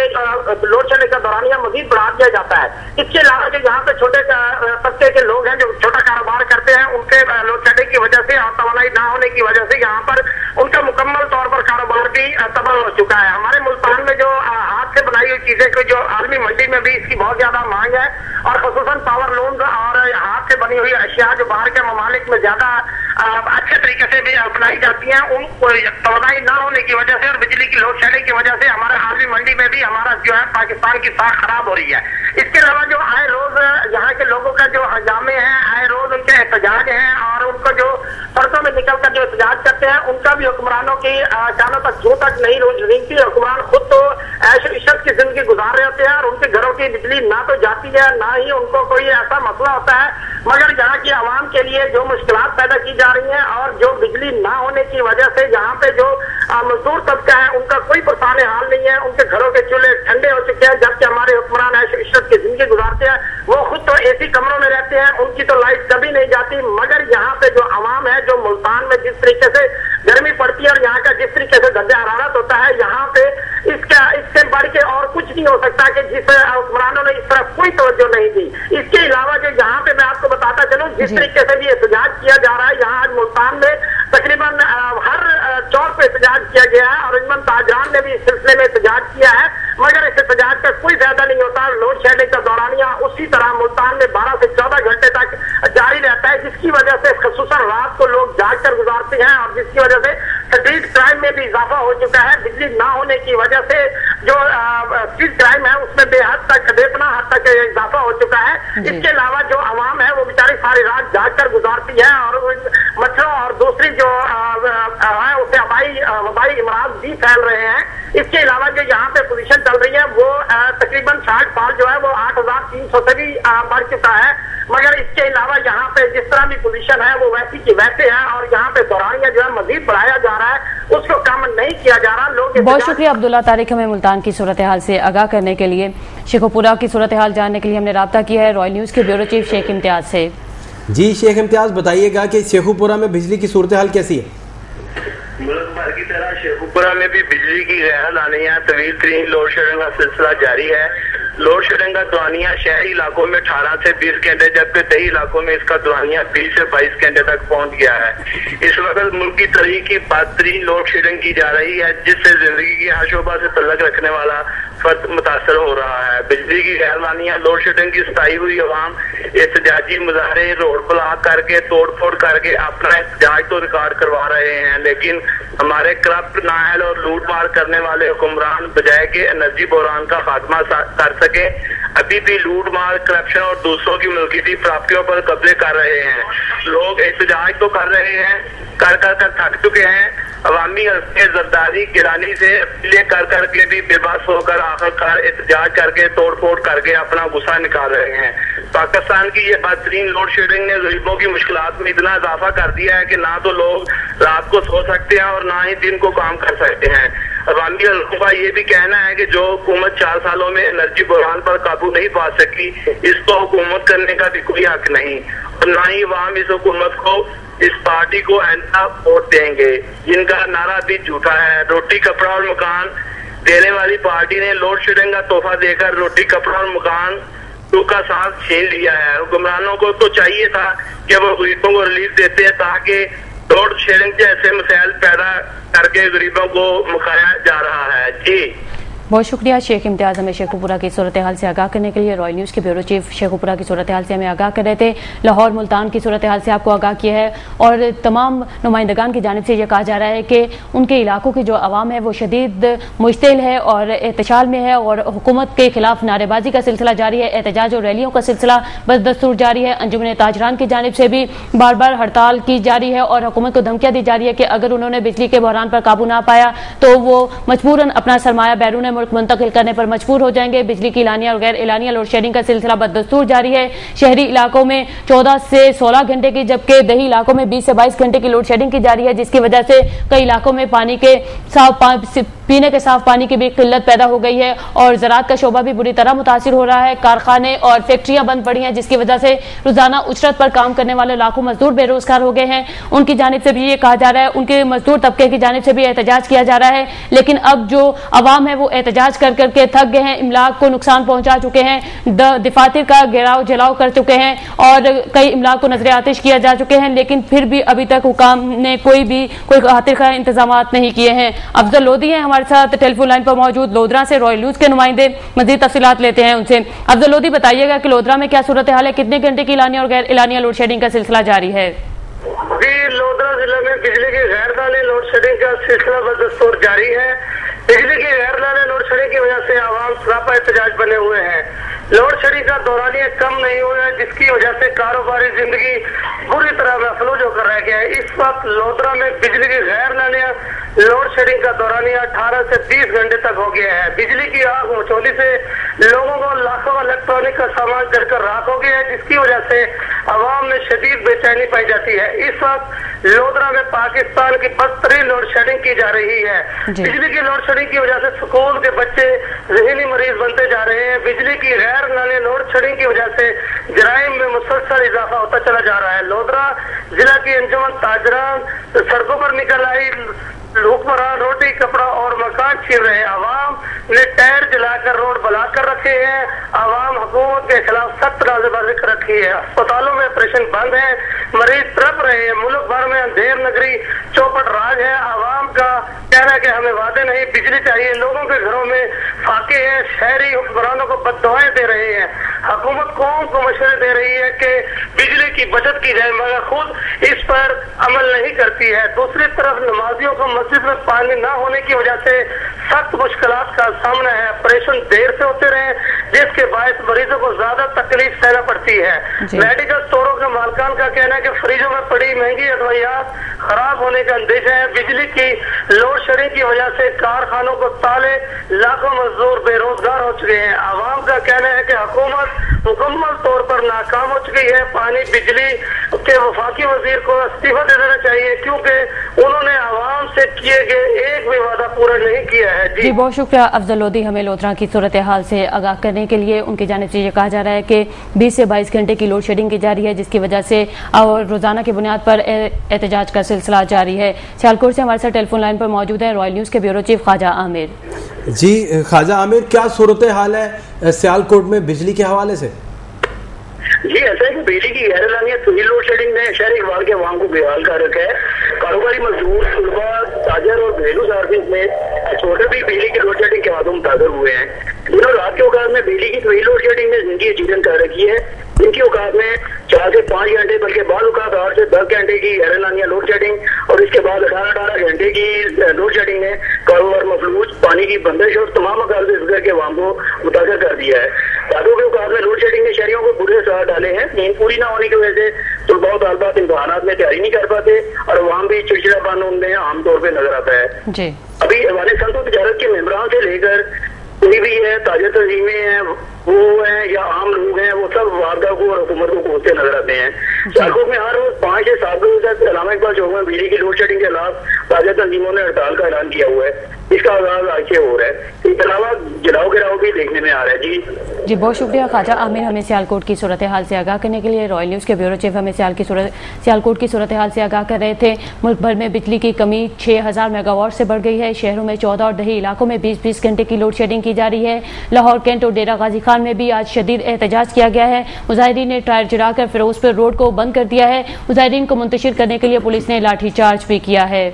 लोड शेडिंग का दौरानिया मजीद बढ़ा दिया जाता है। इसके अलावा जो यहाँ पे छोटे तबके के लोग हैं जो छोटा कारोबार करते हैं, उनके लोड शेडिंग की वजह से और तवानाई ना होने की वजह से यहाँ पर उनका मुकम्मल तौर पर कारोबार भी तबाह हो चुका है। हमारे मुल्तान में जो हाथ से बनाई हुई चीजें को जो आलमी मंडी में भी इसकी बहुत ज्यादा मांग है और खुसूसन पावर लूम और हाथ से बनी हुई अशिया जो बाहर के ममालिक में ज्यादा अच्छे तरीके से भी अपनाई जाती हैं, उन तवानाई ना होने की वजह से और बिजली की लोड शेडिंग की वजह से हमारे आलमी मंडी में भी हमारा जो है पाकिस्तान की साख खराब हो रही है। इसके अलावा जो आए रोज यहाँ के लोगों का जो हंगामे हैं, आए रोज उनके एहतजाज हैं और उनको जो सड़कों में निकलकर जो एहतजाज करते हैं उनका भी हुक्मरानों की कानों तक जू तक नहीं रेंगती। हुक्मरान खुद तो ऐश इशरत की जिंदगी गुजार रहे होते हैं और उनके घरों की बिजली ना तो जाती है ना ही उनको कोई ऐसा मसला होता है, मगर यहाँ की आवाम के लिए जो मुश्किलात पैदा की जा रही हैं और जो बिजली ना होने की वजह से यहाँ पे जो मजदूर तबका है उनका कोई परेशान हाल नहीं है, उनके घरों के चूल्हे ठंडे हो चुके हैं। जबकि हमारे हुक्मरान ऐश इशरत की जिंदगी गुजारते हैं, वो खुद तो एसी कमरों में रहते हैं, उनकी तो लाइट कभी नहीं जाती, मगर यहाँ पे जो आवाम है जो मुल्तान में जिस तरीके से गर्मी पड़ती है और यहाँ का जिस तरीके से दर्जा हरारत होता है, यहाँ पे इससे बढ़ के और कुछ नहीं हो सकता कि जिस हुक्मरानों ने इस तरफ कोई तवज्जो नहीं दी। इसके अलावा जो यहाँ पे मैं आपको बताता चलूँ जिस तरीके से भी एहतजाज किया जा रहा है, यहाँ आज मुल्तान में तकरीबन हर चौक पे एहतजाज किया गया है और अंजुमन ताजरान ने भी इस सिलसिले में एहतजाज किया है, मगर इस एहतजाज का कोई फायदा नहीं होता। लोड शेडिंग का दौरानिया उसी तरह मुल्तान में 12 से 14 घंटे तक जारी रहता है, जिसकी वजह से खसूसन रात को लोग जाग कर गुजारते हैं और जिसकी वजह से स्ट्रीट क्राइम में भी इजाफा हो चुका है। बिजली ना होने की वजह से जो स्ट्रीट क्राइम है उसमें बेपनाह हद तक इजाफा हो चुका है। इसके अलावा जो आवाम है वो बेचारी सारी रात जाग कर गुजारती है और मच्छरों और दूसरी जो है उसे वबाई इमराज भी फैल रहे हैं। इसके अलावा जो यहाँ पे पोजीशन चल रही है वो तकरीबन 60 साल जो है वो 8300 से भी बढ़ चुका है, मगर इसके अलावा यहाँ पे जिस तरह भी पोजीशन है वो वैसी की वैसे है और यहाँ पे दौरानिया जो है मजीद बढ़ाया जा रहा है, उसको कम नहीं किया जा रहा। लोग बहुत शुक्रिया अब्दुल्ला तारिक हमें मुल्तान की सूरत हाल से आगाह करने के लिए। शेखुपुरा की सूरत हाल जानने के लिए हमने राब्ता किया है रॉयल न्यूज़ के ब्यूरो चीफ शेख इम्तियाज से। जी शेख इम्तियाज, बताइएगा कि शेखुपुरा में बिजली की सूरत हाल कैसी है? मुल्क भर की तरह शेखुपुरा में भी बिजली की गैर लानिया तवील तरीन लोड शेडिंग का सिलसिला जारी है। लोड शेडिंग का दौरानिया शहरी इलाकों में 18 से 20 घंटे, जबकि दही इलाकों में इसका दौरानिया 20 से 22 घंटे तक पहुंच गया है। इस वक्त मुल्क की तरीक की बदतरीन लोड शेडिंग की जा रही है, जिससे जिंदगी के हर शोबा से तल्लक रखने वाला फर्द मुतासर हो रहा है। बिजली की गैर लानिया लोड शेडिंग की सताई हुई अवाम एहतजाजी मुजाहरे रोड ब्लॉक करके तोड़ फोड़ करके अपना एहतजाज तो रिकॉर्ड करवा रहे हैं, लेकिन हमारे करप्ट नाअहल और लूट मार करने वाले हुक्मरान बजाय के एनर्जी बहरान का खात्मा कर सके अभी भी लूट मार, करप्शन और दूसरों की मिल्कियती प्राप्तियों पर कब्जे कर रहे हैं। लोग एहतजाज तो कर रहे हैं, कर थक चुके हैं। अवामी जरदारी गिरानी से अपीलें कर के भी बेबस होकर आखिरकार एहतजाज करके तोड़ फोड़ करके अपना गुस्सा निकाल रहे हैं। पाकिस्तान की ये बदतरीन लोड शेडिंग ने गरीबों की मुश्किलात में इतना इजाफा कर दिया है कि ना तो लोग रात को सो सकते हैं और ना ही दिन को काम कर सकते हैं। अवामी हल्कों का ये भी कहना है कि जो हुकूमत 4 सालों में एनर्जी बहरान पर काबू नहीं पा सकी, इसको हुकूमत करने का भी कोई हक नहीं, और ना ही अवाम इस हुकूमत को, इस पार्टी को आइंदा वोट देंगे, जिनका नारा भी झूठा है। रोटी कपड़ा और मकान देने वाली पार्टी ने लोड शेडिंग का तोहफा देकर रोटी कपड़ा और मकान का साथ छीन लिया है। हुक्मरानों को तो चाहिए था कि वो गरीबों को रिलीफ देते हैं, ताकि लोड शेडिंग जैसे मसाइल पैदा करके गरीबों को मुकाया जा रहा है। जी बहुत शुक्रिया शेख इम्तियाज, हमें शेखुपुरा की सूरत हाल से आगाह करने के लिए। रॉयल न्यूज़ के ब्यूरो चीफ शेखुपुरा की सूरत हाल से हमें आगाह कर रहे थे। लाहौर मुल्तान की सूरत हाल से आपको आगाह किया है और तमाम नुमाइंदगान की जानिब से यह कहा जा रहा है कि उनके इलाकों की जो आवाम है वो शदीद मुश्तिल है और एहतजाज में है और हुकूमत के खिलाफ नारेबाजी का सिलसिला जारी है। एहतजाज और रैलियों का सिलसिला बदस्तूर जारी है। अंजुमन ताजरान की जानिब से भी बार बार हड़ताल की जारी है और हुकूमत को धमकियां दी जा रही है कि अगर उन्होंने बिजली के बहरान पर काबू ना पाया तो वो मजबूरन अपना सरमाया बैरून मुंतकिल करने पर मजबूर हो जाएंगे। बिजली की एलानिया और गैर एलानिया लोड शेडिंग का सिलसिला बदस्तूर जारी है। शहरी इलाकों में 14 से 16 घंटे की, जबकि दही इलाकों में 20 से 22 घंटे की लोड शेडिंग की जा रही है, जिसकी वजह से कई इलाकों में पानी के पीने के साफ पानी की भी किल्लत पैदा हो गई है और ज़राअत का शोबा भी बुरी तरह मुतासिर हो रहा है। कारखाने और फैक्ट्रियां बंद पड़ी हैं, जिसकी वजह से रोजाना उजरत पर काम करने वाले लाखों मजदूर बेरोजगार हो गए हैं। उनकी जानिब से भी ये कहा जा रहा है, उनके मजदूर तबके की जानिब से भी एहतजाज किया जा रहा है, लेकिन अब जो अवाम है वो एहतजाज कर करके थक गए हैं, इमलाक को नुकसान पहुंचा चुके हैं, दफातर का घेराव जलाव कर चुके हैं और कई इमलाक को नजर आतिश किया जा चुके हैं, लेकिन फिर भी अभी तक हुकाम ने कोई खातिर का इंतजाम नहीं किए हैं। अफजल लोधी है हमारे साथ टेलीफोन लाइन पर मौजूद, लोधरा से रॉयल न्यूज़ के नुमाइंदे, मजीद तफसीलात लेते हैं उनसे। अफजल लोधी, बताइएगा कि लोधरा में क्या सूरत हाल है, कितने घंटे की एलानिया और गैर एलानिया लोड शेडिंग का सिलसिला जारी है? लोधरा जिले में बिजली की गैर लाने लोड शेडिंग का सिलसिला बदस्तूर जारी है। बिजली की गैर लाने लोड शेडिंग की वजह से आवाम सरापा एहतजाज बने हुए हैं। लोड शेडिंग का दौरानिया कम नहीं हुआ है, जिसकी वजह से कारोबारी जिंदगी बुरी तरह महफूज होकर रह गया है। इस वक्त लोधरा में बिजली की गैर लाने लोड शेडिंग का दौरानिया 18 से 20 घंटे तक हो गया है। बिजली की आग मचौली से लोगों को लाखों इलेक्ट्रॉनिक का सामान जलकर राख हो गया है, जिसकी वजह से आवाम में शदीद बेचैनी पाई जाती है। इस वक्त लोधरा में पाकिस्तान की बदतरीन लोड शेडिंग की जा रही है। बिजली की लोड शेडिंग की वजह से स्कूल के बच्चे ज़हनी मरीज बनते जा रहे हैं। बिजली की गैर लाने लोड शेडिंग की वजह से जराइम में मुसलसल इजाफा होता चला जा रहा है। लोधरा जिला की अंजुमन ताजरान सड़कों पर निकल आई, हुक्मरान रोटी कपड़ा और मकान छीन रहे हैं। आवाम ने टायर जलाकर रोड ब्लॉक कर रखे हैं। आवाम हुकूमत के खिलाफ सख्त नारेबाजी कर रखी है। अस्पतालों में ऑपरेशन बंद है, मरीज तड़प रहे हैं। मुल्क भर में अंधेर नगरी चौपट राज है। आवाम का कहना है कि हमें वादे नहीं, बिजली चाहिए। लोगों के घरों में फाके हैं। शहरी हुक्मरानों को बद्दुआएं दे रहे हैं। हुकूमत कौम को मशवरे दे रही है कि बिजली की बचत की जाए, मगर खुद इस पर अमल नहीं करती है। दूसरी तरफ नमाजियों को मस्जिद में पानी न होने की वजह से सख्त मुश्किलात का सामना है। ऑपरेशन देर से होते रहे, जिसके बायस मरीजों को ज्यादा तकलीफ सहना पड़ती है। मेडिकल स्टोरों के मालिकान का कहना है कि फ्रिजों में पड़ी महंगी अदवाइयात खराब होने का अंदेशा है। बिजली की लोड शेडिंग की वजह से कारखानों को ताले, लाखों मजदूर बेरोजगार हो चुके हैं। आवाम का कहना है कि हुकूमत मुकम्मल तौर पर नाकाम हो चुकी है। पानी बिजली के वफाकी वजीर को इस्तीफा दे देना चाहिए, क्योंकि उन्होंने आवाम से किए गए एक भी वादा पूरा नहीं किया है। जी बहुत शुक्रिया अफजल लोधी, हमें लोधरा की सूरत हाल से आगाह करने के लिए। उनकी जानिब से ये कहा जा रहा है कि 20 से 22 घंटे की लोड शेडिंग की जा रही है, जिसकी वजह से और रोजाना की बुनियाद पर एहतजाज का सिलसिला जारी है। सियालकोट से हमारे साथ टेलीफोन लाइन पर मौजूद है रॉयल न्यूज़ के ब्यूरो चीफ ख्वाजा आमिर। जी ख्वाजा आमिर, क्या सूरत हाल है सियालकोट में बिजली के हवाले से? जी ऐसा है कि बिजली की गैरलानियत लोड शेडिंग ने शहरी इकबाल के अवाम को बेहाल कर रखा है। कारोबारी मजदूर, तलबा, ताजर और घरेलू सार्फिन में छोटे भी बिजली की लोड शेडिंग के हाथों मुतासर हुए हैं। दिनों रात के औकात में बिजली की लोड शेडिंग ने जिंदगी जीवन कर रखी है। इनकी औकात में 4 से 5 घंटे बल्कि बाद औकात 8 से 10 घंटे की गैरलानिया लोड शेडिंग और इसके बाद 18 घंटे की लोड शेडिंग ने कारोबार मफलूज, पानी की बंदिश और तमाम मकाल से के अवाम को मुतासर कर दिया है। रातों के औकात में लोड शेडिंग ने शहरियों को बुरे असर डाले हैं। नींद पूरी न होने की वजह से तलबा और तालिबात इम्तहानात में तैयारी नहीं कर पाते और अवाम भी चिड़चिड़ापन उनमें आमतौर पर नजर आता है। जी अभी हमारे संत तजारत के मेंबरान से लेकर कोई भी है, ताजा तंजीमें हैं, वो हैं या आम लोग हैं, वो सब वारदात को और हुकूमत को कोसते नजर आते हैं। सियालकोट में हर रोज 5 से 7 बजे तक अलामा इकबाल चौक में बिजली की लोड शेडिंग के खिलाफ ताजा तंजीमों ने हड़ताल का ऐलान किया हुआ है। इसका आगाज आज से हो रहा है। इसके अलावा जलाओ गिराओ भी देखने में आ रहा है। जी बहुत शुक्रिया ख्वाजा आमिर, हमें सियालकोट की सूरत हाल से आगाह करने के लिए। रॉयल न्यूज़ के ब्यूरो चीफ हमें सियालकोट की सूरत हाल से आगाह कर रहे थे। मुल्क भर में बिजली की कमी 6000 मेगावाट से बढ़ गई है। शहरों में 14 और दही इलाकों में 20-20 घंटे की लोड शेडिंग की जा रही है। लाहौर, कैंट और डेरा गाजी खान में भी आज शदीद एहतजाज किया गया है। मुजाहिरीन ने टायर जलाकर फिरोजपुर रोड को बंद कर दिया है। मुजाहिरीन को मुंतशिर करने के लिए पुलिस ने लाठीचार्ज भी किया है।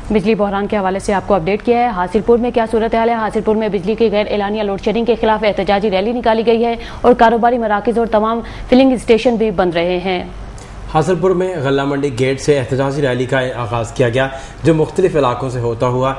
बिजली बहरान के हवाले से आपको अपडेट किया है। हासिलपुर में क्या सूरत हाल है? हासिलपुर में बिजली की गैर एलानिया लोड शेडिंग के खिलाफ एहतजाजी रैली निकाली गई है और कारोबारी मराकज़ और तमाम फिलिंग स्टेशन भी बंद रहे हैं। हासिलपुर में गल्ला मंडी गेट से एहतजाजी रैली का आगाज़ किया गया, जो मुख्तलिफ इलाकों से होता हुआ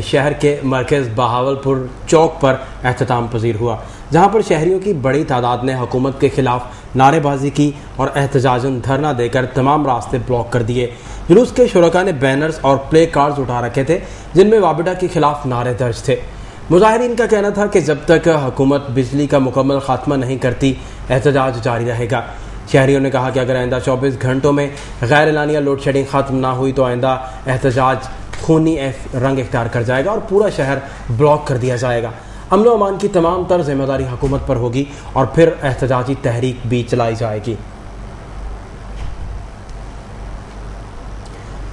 शहर के मरकज़ बहावलपुर चौक पर एहतमाम पजीर हुआ, जहाँ पर शहरियों की बड़ी तादाद ने हुकूमत के खिलाफ नारेबाजी की और एहतजाजन धरना देकर तमाम रास्ते ब्लॉक कर दिए। जुलूस के शुरका ने बैनर्स और प्ले कार्ड्स उठा रखे थे, जिनमें वाबिडा के खिलाफ नारे दर्ज थे। मुजाहिरीन का कहना था कि जब तक हुकूमत बिजली का मुकम्मल खात्मा नहीं करती, एहतजाज जारी रहेगा। शहरियों ने कहा कि अगर आइंदा 24 घंटों में गैर एलानिया लोड शेडिंग खत्म ना हुई तो आइंदा एहतजाज खूनी रंग इख्तियार कर जाएगा और पूरा शहर ब्लॉक कर दिया जाएगा। अमन व अमान की तमाम तर जिम्मेदारी हुकूमत पर होगी और फिर एहतजाजी तहरीक भी चलाई जाएगी।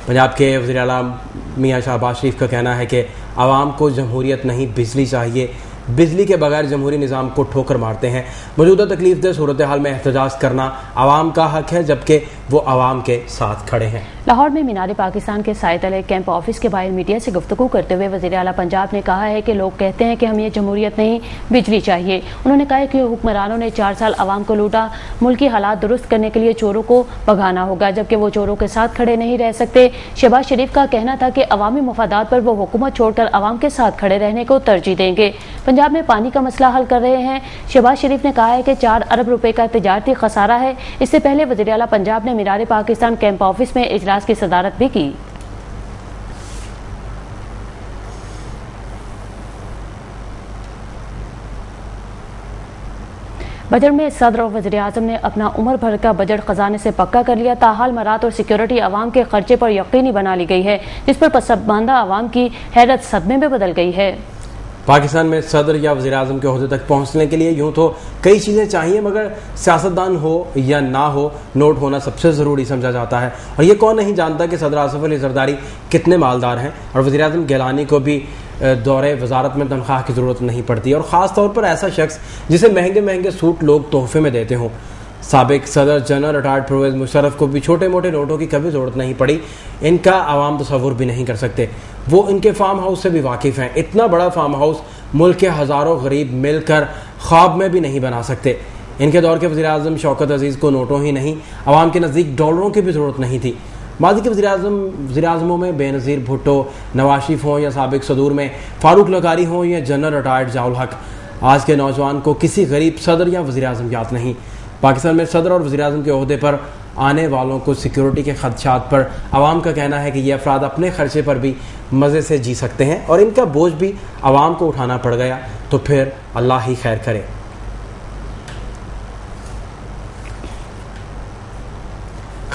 पंजाब के वज़ीर आला मियां शहबाज शरीफ का कहना है कि आवाम को जमहूरियत नहीं बिजली चाहिए, बिजली के बगैर जमहूरी निज़ाम को ठोकर मारते हैं। मौजूदा तकलीफ दह सूरत हाल में एहतजाज करना आवाम का हक है, जबकि वो आवाम के साथ खड़े हैं। लाहौर में मीनार पाकिस्तान के साए तले कैंप ऑफिस के बाहर मीडिया से गुफ्तगू करते हुए वज़ीर आला पंजाब ने कहा है कि लोग कहते हैं कि हमें जमहूरियत नहीं बिजली चाहिए। उन्होंने कहा है कि हुक्मरानों ने 4 साल आवाम को लूटा। मुल्की हालात दुरुस्त करने के लिए चोरों को भगाना होगा, जबकि वो चोरों के साथ खड़े नहीं रह सकते। शहबाज शरीफ का कहना था कि अवामी मफादात पर वो हुकूमत छोड़कर आवाम के साथ खड़े रहने को तरजीह देंगे। पंजाब में पानी का मसला हल कर रहे हैं। शहबाज शरीफ ने कहा है कि 4 अरब रुपए का तिजारती खसारा है। इससे पहले वज़ीर आला पंजाब ने मीनार पाकिस्तान कैंप ऑफिस में इजलास की सदारत भी की। बजट में सदर और वज़ीर आज़म ने अपना उम्र भर का बजट खजाने से पक्का कर लिया। ताहाल मरात और सिक्योरिटी आवाम के खर्चे पर यकीनी बना ली गई है, जिस पर पसमानदा आवाम की हैरत सदमे में बदल गई है। पाकिस्तान में सदर या वज़ीर आज़म के ओहदे तक पहुँचने के लिए यूँ तो कई चीज़ें चाहिए, मगर सियासतदान हो या ना हो, नोट होना सबसे ज़रूरी समझा जाता है। और ये कौन नहीं जानता कि सदर आसिफ अली ज़रदारी कितने मालदार हैं और वज़ीर आज़म गिलानी को भी दौरे वजारत में तनख्वाह की ज़रूरत नहीं पड़ती, और ख़ास तौर पर ऐसा शख्स जिसे महंगे महंगे सूट लोग तोहफे में देते हों। साबिक सदर जनरल रिटायर्ड परवेज़ मुशर्रफ को भी छोटे मोटे नोटों की कभी ज़रूरत नहीं पड़ी। इनका आवाम तसव्वुर भी नहीं कर सकते। वो इनके फार्म हाउस से भी वाकिफ़ हैं। इतना बड़ा फार्म हाउस मुल्क के हज़ारों गरीब मिलकर ख्वाब में भी नहीं बना सकते। इनके दौर के वज़ीर आज़म शौकत अजीज़ को नोटों ही नहीं, आवाम के नज़दीक डॉलरों की भी ज़रूरत नहीं थी। माजी के वज़ीर आज़मों में बेनज़ीर भुट्टो, नवाज शरीफ हों या साबिक सदूर में फारूक लगारी हों या जनरल रिटायर्ड ज़ियाउल हक, आज के नौजवान को किसी गरीब सदर या वज़ीर आज़म याद नहीं। पाकिस्तान में सदर और वज़ीर आज़म के ओहदे पर आने वालों को सिक्योरिटी के खदशात पर आवाम का कहना है कि ये अफराद अपने खर्चे पर भी मज़े से जी सकते हैं और इनका बोझ भी आवाम को उठाना पड़ गया तो फिर अल्लाह ही खैर करे।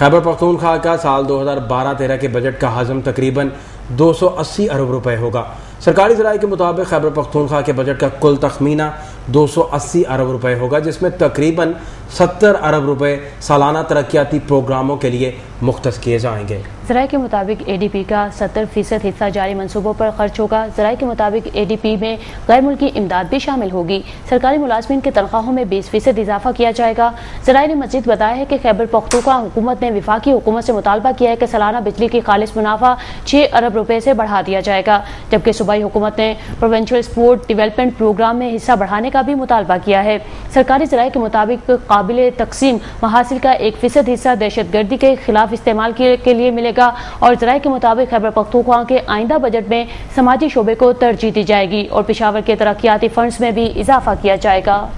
खैबर पख्तूनख्वा का साल 2012-13 के बजट का हजम तकरीबन 280 अरब रुपए होगा। सरकारी ज़राए के मुताबिक खैबर पख्तूनख्वा के बजट का कुल तखमीना 280 अरब रुपए होगा, जिसमें तकरीबन 70 अरब रुपए सालाना तरक्याती प्रोग्रामों के लिए मुख्तस किए जाएंगे। ज़राए के मुताबिक ADP का 70% हिस्सा जारी मंसूबों पर खर्च होगा। ज़राए के मुताबिक ADP में गैर मुल्की इमदाद भी शामिल होगी। सरकारी मुलाजमीन की तनख्वाहों में 20% इजाफा किया जाएगा। ज़राए ने मज़ीद बताया है कि खैबर पख्तूनख्वा हुकूमत ने वफाकी हुकूमत से मुतालबा किया है कि सालाना बिजली की खालिस मुनाफा 6 अरब रुपए से बढ़ा दिया जाएगा, जबकि सूबाई हुकूमत ने प्रोविंशियल स्पोर्ट डेवलपमेंट प्रोग्राम में हिस्सा बढ़ाने का भी मुतालबा किया है। सरकारी ज़राए के मुताबिक काबिल तकसीम महासिल का 1% हिस्सा दहशतगर्दी के खिलाफ इस्तेमाल के लिए मिलेगा और ज़राए के मुताबिक खैबर पख्तूनख्वा के आइंदा बजट में समाजी शोबे को तरजीह दी जाएगी और पेशावर के तरक्याती फंड्स में भी इजाफा किया जाएगा।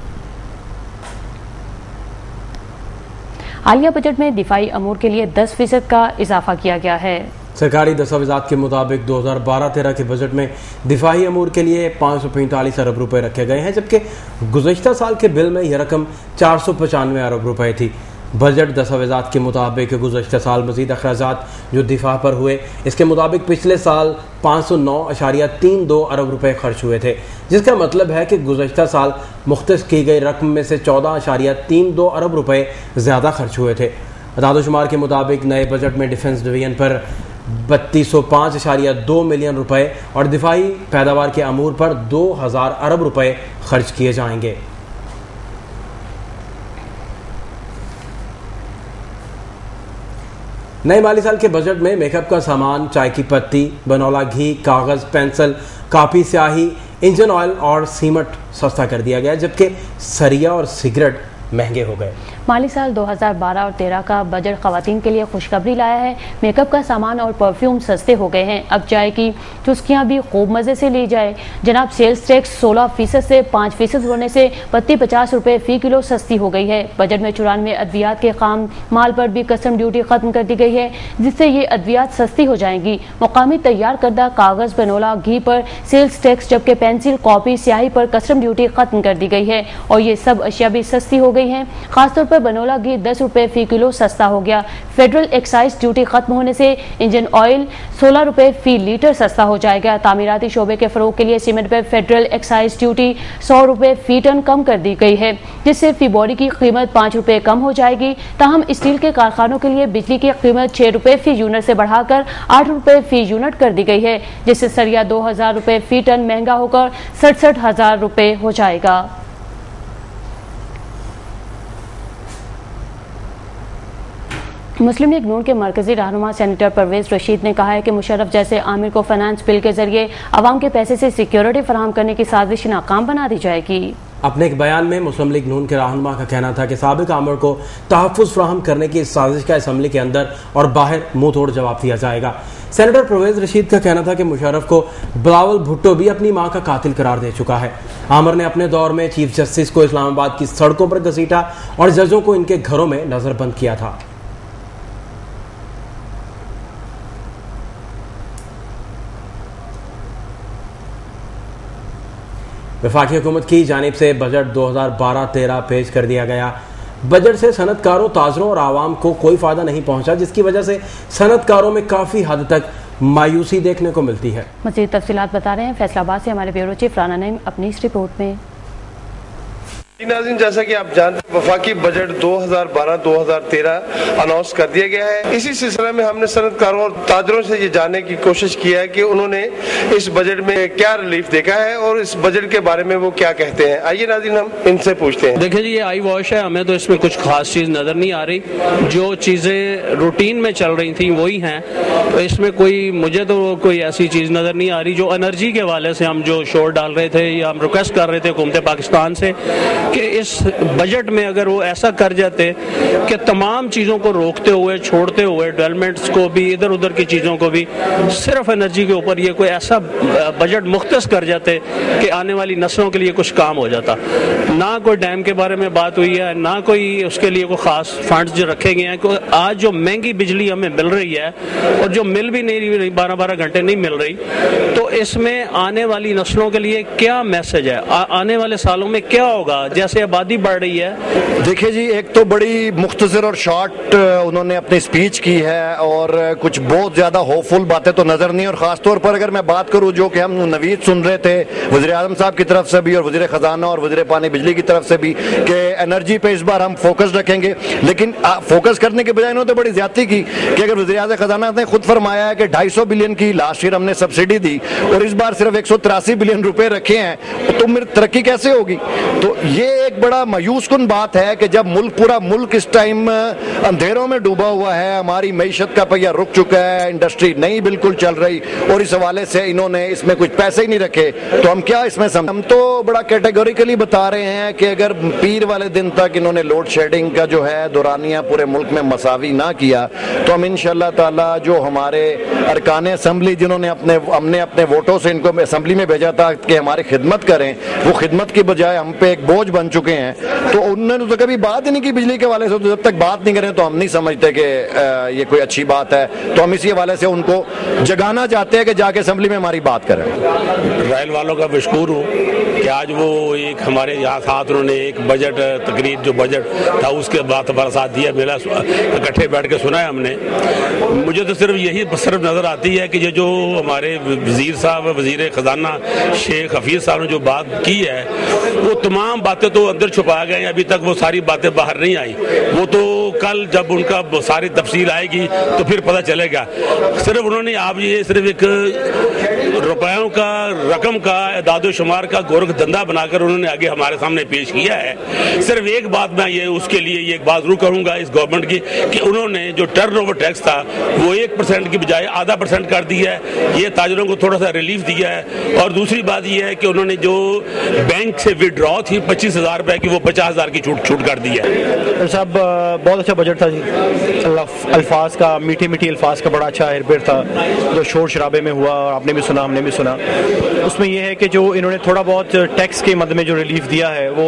हालिया बजट में दिफाई अमूर के लिए 10% का इजाफा किया गया है। सरकारी दस्तावेजात के मुताबिक 2012-13 के बजट में दिफाई अमूर के लिए 545 अरब रुपए रखे गए हैं, जबकि गुज़श्ता साल के बिल में यह रकम 495 अरब रुपए थी। बजट दस्तावेजात के मुताबिक गुज़श्ता साल मज़ीद अखराजात जो दिफा पर हुए, इसके मुताबिक पिछले साल 509.32 अरब रुपए खर्च हुए थे, जिसका मतलब है कि गुज़श्ता साल मुख्तस की गई रकम में से 14.32 अरब रुपए ज़्यादा खर्च हुए थे। अदाद-ओ-शुमार के मुताबिक नए बजट में डिफेंस डिवीजन पर 3205.2 मिलियन रुपए और दिफाई पैदावार के अमूर पर 2000 अरब रुपए खर्च किए जाएंगे। नए माली साल के बजट में मेकअप का सामान, चाय की पत्ती, बनौला घी, कागज, पेंसिल, कापी, स्याही, इंजन ऑयल और सीमेंट सस्ता कर दिया गया, जबकि सरिया और सिगरेट महंगे हो गए। माली साल 2012 और 13 का बजट खवातीन के लिए खुशखबरी लाया है। मेकअप का सामान और परफ्यूम सस्ते हो गए हैं। अब चाय की चुस्कियाँ भी खूब मज़े से ली जाए। जनाब, सेल्स टैक्स 16% से 5% होने से पत्ती 50 रुपये फ़ी किलो सस्ती हो गई है। बजट में 94 अद्वियात के खाम माल पर भी कस्टम ड्यूटी ख़त्म कर दी गई है, जिससे ये अद्वियात सस्ती हो जाएंगी। मुकामी तैयार करदा कागज़, बनोला घी पर सेल्स टैक्स, जबकि पेंसिल, कॉपी, स्याही पर कस्टम ड्यूटी ख़त्म कर दी गई है और ये सब अशिया भी सस्ती हो गई हैं। खासतौर पर बनोला घी 10 रुपये फ़ी किलो सस्ता हो गया। फेडरल एक्साइज ड्यूटी खत्म होने से इंजन ऑयल 16 रुपये फ़ी लीटर सस्ता हो जाएगा। तामीराती शोबे के फ़रोग के लिए सीमेंट पर फेडरल एक्साइज ड्यूटी 100 रुपये फ़ी टन कम कर दी गई है, जिससे फ़ी बॉडी की कीमत 5 रुपये कम हो जाएगी। ताहम स्टील के कारखानों के लिए बिजली की कीमत 6 रुपये फ़ी यूनिट से बढ़ाकर 8 रुपये फ़ी यूनिट कर दी गई है, जिससे सरिया 2000 रुपये फ़ी टन महंगा होकर 67,000 रुपये हो जाएगा। मुस्लिम लीग नून के मरकजी रहनुमा सेनेटर परवेज रशीद ने कहा है कि मुशर्रफ जैसे आमिर को फाइनेंस बिल के जरिए आवाम के पैसे से सिक्योरिटी फराहम करने की साजिश नाकाम बना दी जाएगी। अपने एक बयान में मुस्लिम लीग नून के रहनुमा का कहना था कि साबिक आमिर को तहफ़्फ़ुज़ फराहम करने की इस साजिश का असम्बली के अंदर और बाहर मुंह तोड़ जवाब दिया जाएगा। सेनेटर परवेज रशीद का कहना था कि मुशर्रफ को बिलावल भुट्टो भी अपनी मां का कातिल करार दे चुका है। आमिर ने अपने दौर में चीफ जस्टिस को इस्लामाबाद की सड़कों पर घसीटा और जजों को इनके घरों में नजरबंद किया था। वफाकी हुकूमत की जानिब से बजट 2012-13 पेश कर दिया गया। बजट से सनतकारों, ताजरों और आवाम को कोई फ़ायदा नहीं पहुंचा, जिसकी वजह से सनतकारों में काफ़ी हद तक मायूसी देखने को मिलती है। मज़ीद तफसीलात बता रहे हैं फैसलाबाद से हमारे ब्यूरो चीफ राना नईम अपनी इस रिपोर्ट में। नाज़रीन, जैसा कि आप जानते हैं, वफाकी बजट 2012-2013 अनाउंस कर दिया गया है। इसी सिलसिले में हमने सनतकारों और ताजरों से ये जानने की कोशिश की है कि उन्होंने इस बजट में क्या रिलीफ देखा है और इस बजट के बारे में वो क्या कहते हैं। आइए नाज़रीन, हम इनसे पूछते हैं। देखिए जी, ये आई वॉश है, हमें तो इसमें कुछ खास चीज़ नज़र नहीं आ रही। जो चीज़ें रूटीन में चल रही थी वही हैं, तो इसमें मुझे तो कोई ऐसी चीज़ नज़र नहीं आ रही। जो एनर्जी के वाले से हम जो शोर डाल रहे थे या हम रिक्वेस्ट कर रहे थे हुकूमत पाकिस्तान से कि इस बजट में अगर वो ऐसा कर जाते कि तमाम चीज़ों को रोकते हुए, छोड़ते हुए, डेवलपमेंट्स को भी, इधर उधर की चीज़ों को भी, सिर्फ एनर्जी के ऊपर ये कोई ऐसा बजट मुख्तस कर जाते कि आने वाली नस्लों के लिए कुछ काम हो जाता। ना कोई डैम के बारे में बात हुई है, ना कोई उसके लिए कोई ख़ास फंड्स जो रखे गए हैं। कि आज जो महंगी बिजली हमें मिल रही है और जो मिल भी नहीं 12-12 घंटे नहीं मिल रही, तो इसमें आने वाली नस्लों के लिए क्या मैसेज है, आने वाले सालों में क्या होगा जैसे आबादी बढ़ रही है। देखिए जी, एक तो बड़ी मुख्तसर और शॉर्ट उन्होंने अपनी स्पीच की है और कुछ बहुत ज़्यादा होपफुल बातें तो नज़र नहीं। और ख़ासतौर पर अगर मैं बात करूँ जो कि हम नवीद सुन रहे थे वज़ीर-ए-आज़म साहब की तरफ से भी और वज़ीर ख़जाना और वज़ीर पानी बिजली की तरफ से भी कि एनर्जी पे इस बार हम फोकस रखेंगे, लेकिन फोकस करने के बजाय इन्होंने तो बड़ी ज़्यादती की कि अगर वज़ीर-ए-आज़म ख़जाना ने खुद फरमाया है कि 250 बिलियन की लास्ट ईयर हमने सब्सिडी दी और इस बार सिर्फ 183 बिलियन रुपए रखे हैं, तो फिर तरक्की कैसे होगी? तो ये एक बड़ा मायूस कुन बात है कि जब पूरा मुल्क इस टाइम अंधेरों में डूबा हुआ है, हमारी मईशत का पहिया रुक चुका है, इंडस्ट्री नहीं बिल्कुल चल रही और इस हवाले से इन्होंने इसमें कुछ पैसे ही नहीं रखे, तो हम क्या इसमें हम तो बड़ा कैटेगोरिकली बता रहे हैं कि अगर पीर वाले दिन तक इन्होंने लोड शेडिंग का जो है दौरानिया पूरे मुल्क में मसावी ना किया तो हम इंशाअल्लाह ताला जो हमारे अरकान असम्बली जिन्होंने हमने अपने वोटों से इनको असम्बली में भेजा था कि हमारी खिदमत करें, वो खिदमत की बजाय हम पे एक बोझ बन चुके हैं। तो उन्होंने तो कभी बात ही नहीं की बिजली के हवाले से, तो जब तक बात नहीं करें तो हम नहीं समझते कि ये कोई अच्छी बात है। तो हम इसी हवाले से उनको जगाना चाहते हैं कि जाके असम्बली में हमारी बात करें। रैल वालों का मशकूर हूँ कि आज वो एक हमारे यहाँ साथ उन्होंने एक बजट तकरीर जो बजट था उसके बाद हमारा साथ दिया, मेला इकट्ठे बैठ के सुना है हमने। मुझे तो सिर्फ यही सिर्फ नज़र आती है कि ये जो हमारे वज़ीर साहब वज़ीर ख़जाना शेख हफीज़ साहब ने जो बात की है वो तमाम बातें तो अंदर छुपा गए हैं, अभी तक वो सारी बातें बाहर नहीं आई। वो तो कल जब उनका सारी तफसील आएगी तो फिर पता चलेगा। सिर्फ उन्होंने आप ये सिर्फ एक रुपयों का रकम का दादो शुमार का गोरख धंधा बनाकर उन्होंने आगे हमारे सामने पेश किया है। सिर्फ एक बात मैं ये उसके लिए ये एक बात जरूर करूंगा इस गवर्नमेंट की कि उन्होंने जो टर्नओवर टैक्स था वो 1% की बजाय 0.5% कर दिया है, ये ताजरों को थोड़ा सा रिलीफ दिया है। और दूसरी बात ये है कि उन्होंने जो बैंक से विड्रॉ थी 25,000 रुपए की वो 50,000 की छूट कर दी है। साहब बहुत अच्छा बजट था जी, अल्फाज का मीठी मीठी अल्फाज का बड़ा अच्छा हेरफेर था जो शोर शराबे में हुआ और आपने भी सुना हमने भी सुना। उसमें यह है कि जो इन्होंने थोड़ा बहुत टैक्स के मद में जो रिलीफ दिया है वो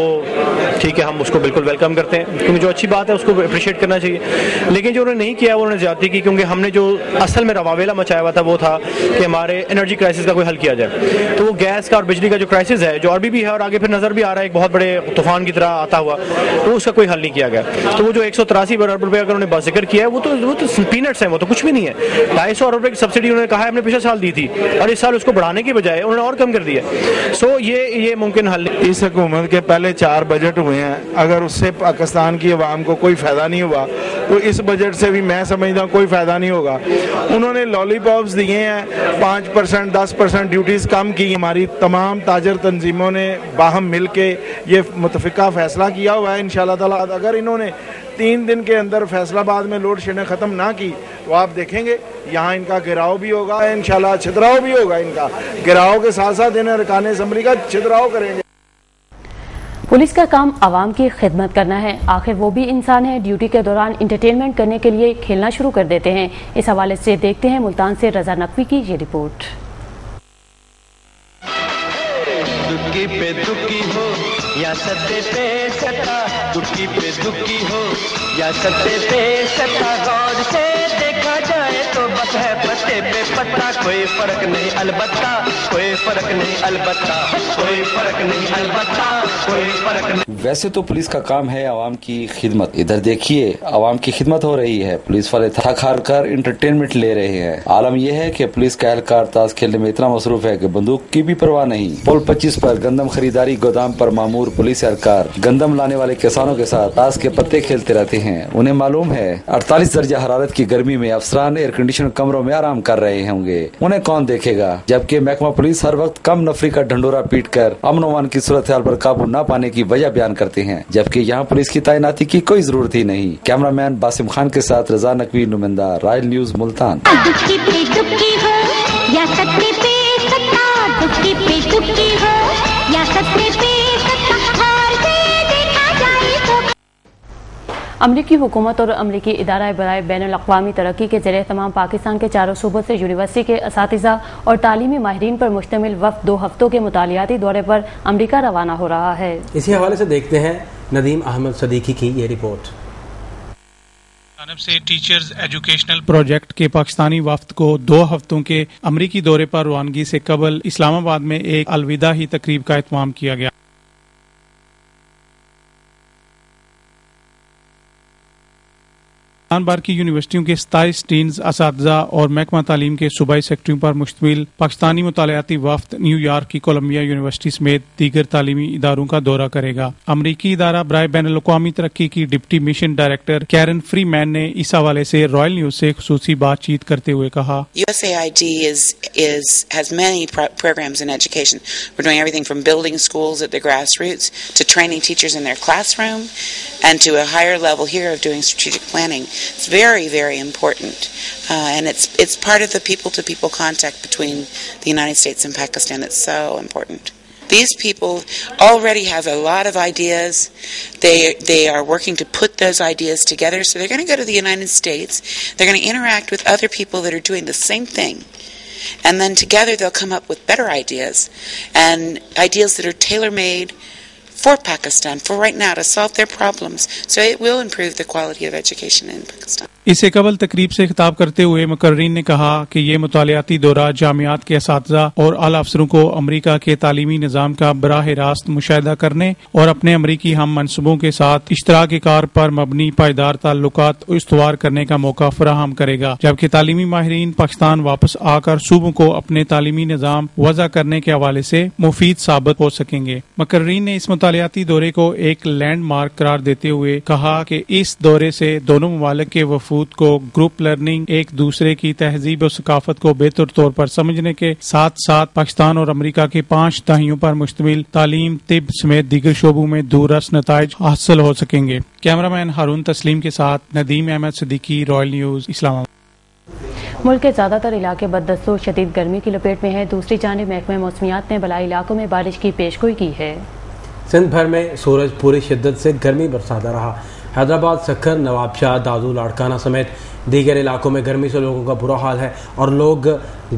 ठीक है, हम उसको बिल्कुल वेलकम करते हैं क्योंकि जो अच्छी बात है उसको अप्रिशिएट करना चाहिए। लेकिन जो उन्होंने नहीं किया वो उन्होंने ज्यादती की, क्योंकि हमने जो असल में रवावेला मचाया हुआ था वो था कि हमारे एनर्जी क्राइसिस का कोई हल किया जाए। तो वो गैस का और बिजली का जो क्राइसिस है जो अभी भी है और आगे फिर नजर भी आ रहा है एक बहुत बड़े तूफान की तरह आता हुआ, तो उसका कोई हल नहीं किया गया। तो वो जो 183 अरब रुपए अगर उन्होंने जिक्र किया है वो तो पीनट्स है, वो तो कुछ भी नहीं है। 250 अरब रुपए की सब्सिडी उन्होंने कहा है हमने पिछले साल दी थी और इस साल उसको बढ़ाने की बजाय उन्होंने और कम कर दिया। सो ये मुमकिन हल नहीं। इस हुकूमत के पहले 4 बजट हुए हैं, अगर उससे पाकिस्तान की आवाम को कोई फायदा नहीं हुआ तो इस बजट से भी मैं समझता हूँ कोई फायदा नहीं होगा। उन्होंने लॉलीपॉप्स दिए हैं, 5% 10% ड्यूटीज कम की। हमारी तमाम ताजर तंजीमों ने बाहम मिल के ये मुतफिका फैसला किया हुआ है। इंशाअल्लाह ताला अगर इन्होंने 3 दिन के अंदर फैसलाबाद में लोड शेडिंग खत्म ना की तो आप देखेंगे यहाँ इनका गिराव भी होगा, इंशाल्लाह छितराव भी होगा। इनका गिराव के साथ साथ इन्हें अरकान असम्बली का छितराव करेंगे। पुलिस का काम आवाम की खिदमत करना है, आखिर वो भी इंसान है। ड्यूटी के दौरान इंटरटेनमेंट करने के लिए खेलना शुरू कर देते हैं। इस हवाले से देखते हैं मुल्तान से रजा नकवी की ये रिपोर्ट। दुखी पे दुखी हो या सत्ते पे सत्ता, दुखी पे दुखी हो या सत्ते पे सत्ता, गौर से देखा जाए तो बस है पत्ते पे पत्ता। कोई फर्क नहीं अलबत्ता, कोई फर्क नहीं अलबत्ता, कोई फर्क नहीं अलबत्ता, कोई फर्क नहीं। वैसे तो पुलिस का काम है आवाम की खिदमत। इधर देखिए आवाम की खिदमत हो रही है, पुलिस वाले थक हार कर इंटरटेनमेंट ले रहे हैं। आलम यह है कि पुलिस का एहलकार ताश खेलने में इतना मसरूफ है कि बंदूक की भी परवाह नहीं। पुल 25 पर गंदम खरीदारी गोदाम पर मामूर पुलिस एहलकार गंदम लाने वाले किसानों के साथ ताश के पत्ते खेलते रहते हैं। उन्हें मालूम है 48 दर्जा हरारत की गर्मी में अफसरान एयर कंडीशन कमरों में आराम कर रहे होंगे, उन्हें कौन देखेगा। जबकि महकमा पुलिस हर वक्त कम नफरी का ढंडोरा पीट कर अमन अमान की सूरत हाल पर काबू न पाने की वजह बयान करते हैं, जबकि यहाँ पुलिस की तैनाती की कोई जरूरत ही नहीं। कैमरामैन बासिम खान के साथ रजा नकवी, नुमाइंदा रॉयल न्यूज मुल्तान। दुखी पे दुखी हो या सत्ते पे सत्ता, दुखी पे दुखी हो या सत्ते पे सत्ता, हार से देखा जाए तो। अमरीकी हुकूमत और अमरीकी इदारा बराए बैनुल-अक़वामी तरक्की के ज़रिए तमाम पाकिस्तान के 4 सूबों से यूनिवर्सिटी के असातिज़ा और तालीमी माहिरीन पर मुश्तमिल वफ़द 2 हफ्तों के मुतालियाती दौरे पर अमरीका रवाना हो रहा है। इसी हवाले से देखते हैं नदीम अहमद सदीकी की ये रिपोर्ट। से टीचर्स एजुकेशनल प्रोजेक्ट के पाकिस्तानी वफ्द को 2 हफ्तों के अमरीकी दौरे पर रवानगी से कबल इस्लामाबाद में एक अलविदा ही तकरीब का एहतमाम किया गया। बार की यूनिवर्सिटियों के 27 डीन्स, असातिज़ा और महकमा तालीम के सूबाई सेक्रेटरियों पर मुश्तमिल पाकिस्तानी मुतालियाती वफ्द न्यूयॉर्क की कोलंबिया यूनिवर्सिटी समेत दीगर तालीमी इदारों का दौरा करेगा। अमरीकी इदारा बराए बैनुल-अक़वामी तरक्की की deputy mission director Karen Freeman ने इस हवाले से रॉयल न्यूज से खुसूसी बातचीत करते हुए कहा, USAID has many programs in education. We're doing everything from building schools at the grassroots to training teachers in their classroom and to a higher level here of doing strategic planning. It's very, very important. And it's part of the people-to-people contact between the United States and Pakistan. It's so important. These people already have a lot of ideas. They are working to put those ideas together. So they're going to go to the United States. They're going to interact with other people that are doing the same thing. And then together they'll come up with better ideas and ideas that are tailor-made for Pakistan, for right now, to solve their problems. So it will improve the quality of education in Pakistan. इससे कबल तकरीब से खिताब करते हुए मुकर्रीन ने कहा कि ये मुतालियाती दौरा जामियात के असातिज़ा और आला अफसरों को अमरीका के तालीमी निज़ाम का बराह रास्त मुशाहिदा करने और अपने अमरीकी हम मनसूबों के साथ इश्तराक कार पर मबनी पायदार ताल्लुकात इस्तवार करने का मौका फराहम करेगा, जबकि तालीमी माहिरीन पाकिस्तान वापस आकर सूबों को अपने तालीमी निज़ाम वज़ा करने के हवाले से मुफीद साबित हो सकेंगे। मुकर्रीन ने इस मुतालियाती दौरे को एक लैंडमार्क करार देते हुए कहा कि इस दौरे से दोनों ममालिक के वफूद को ग्रुप लर्निंग, एक दूसरे की तहजीब और सकाफत को बेहतर तौर पर समझने के साथ साथ पाकिस्तान और अमरीका के 5 दहाइयों पर मुश्तमिल तालीम, तिब समेत दीगर शोबों में दूररस नताइज हासिल हो सकेंगे। कैमरामैन हारून तस्लीम के साथ नदीम अहमद सिद्दीकी, रॉयल न्यूज, इस्लामाबाद। मुल्क के ज्यादातर इलाके बदस्तूर शदीद गर्मी की लपेट में है। दूसरी जानिब महकमे मौसमियात ने बलाई इलाकों में बारिश की पेशगोई की है। सिंध भर में सूरज पूरी शिद्दत से गर्मी बरसाता रहा। हैदराबाद, सक्खर, नवाबशाह, दादू, लाड़काना समेत दीगर इलाकों में गर्मी से लोगों का बुरा हाल है और लोग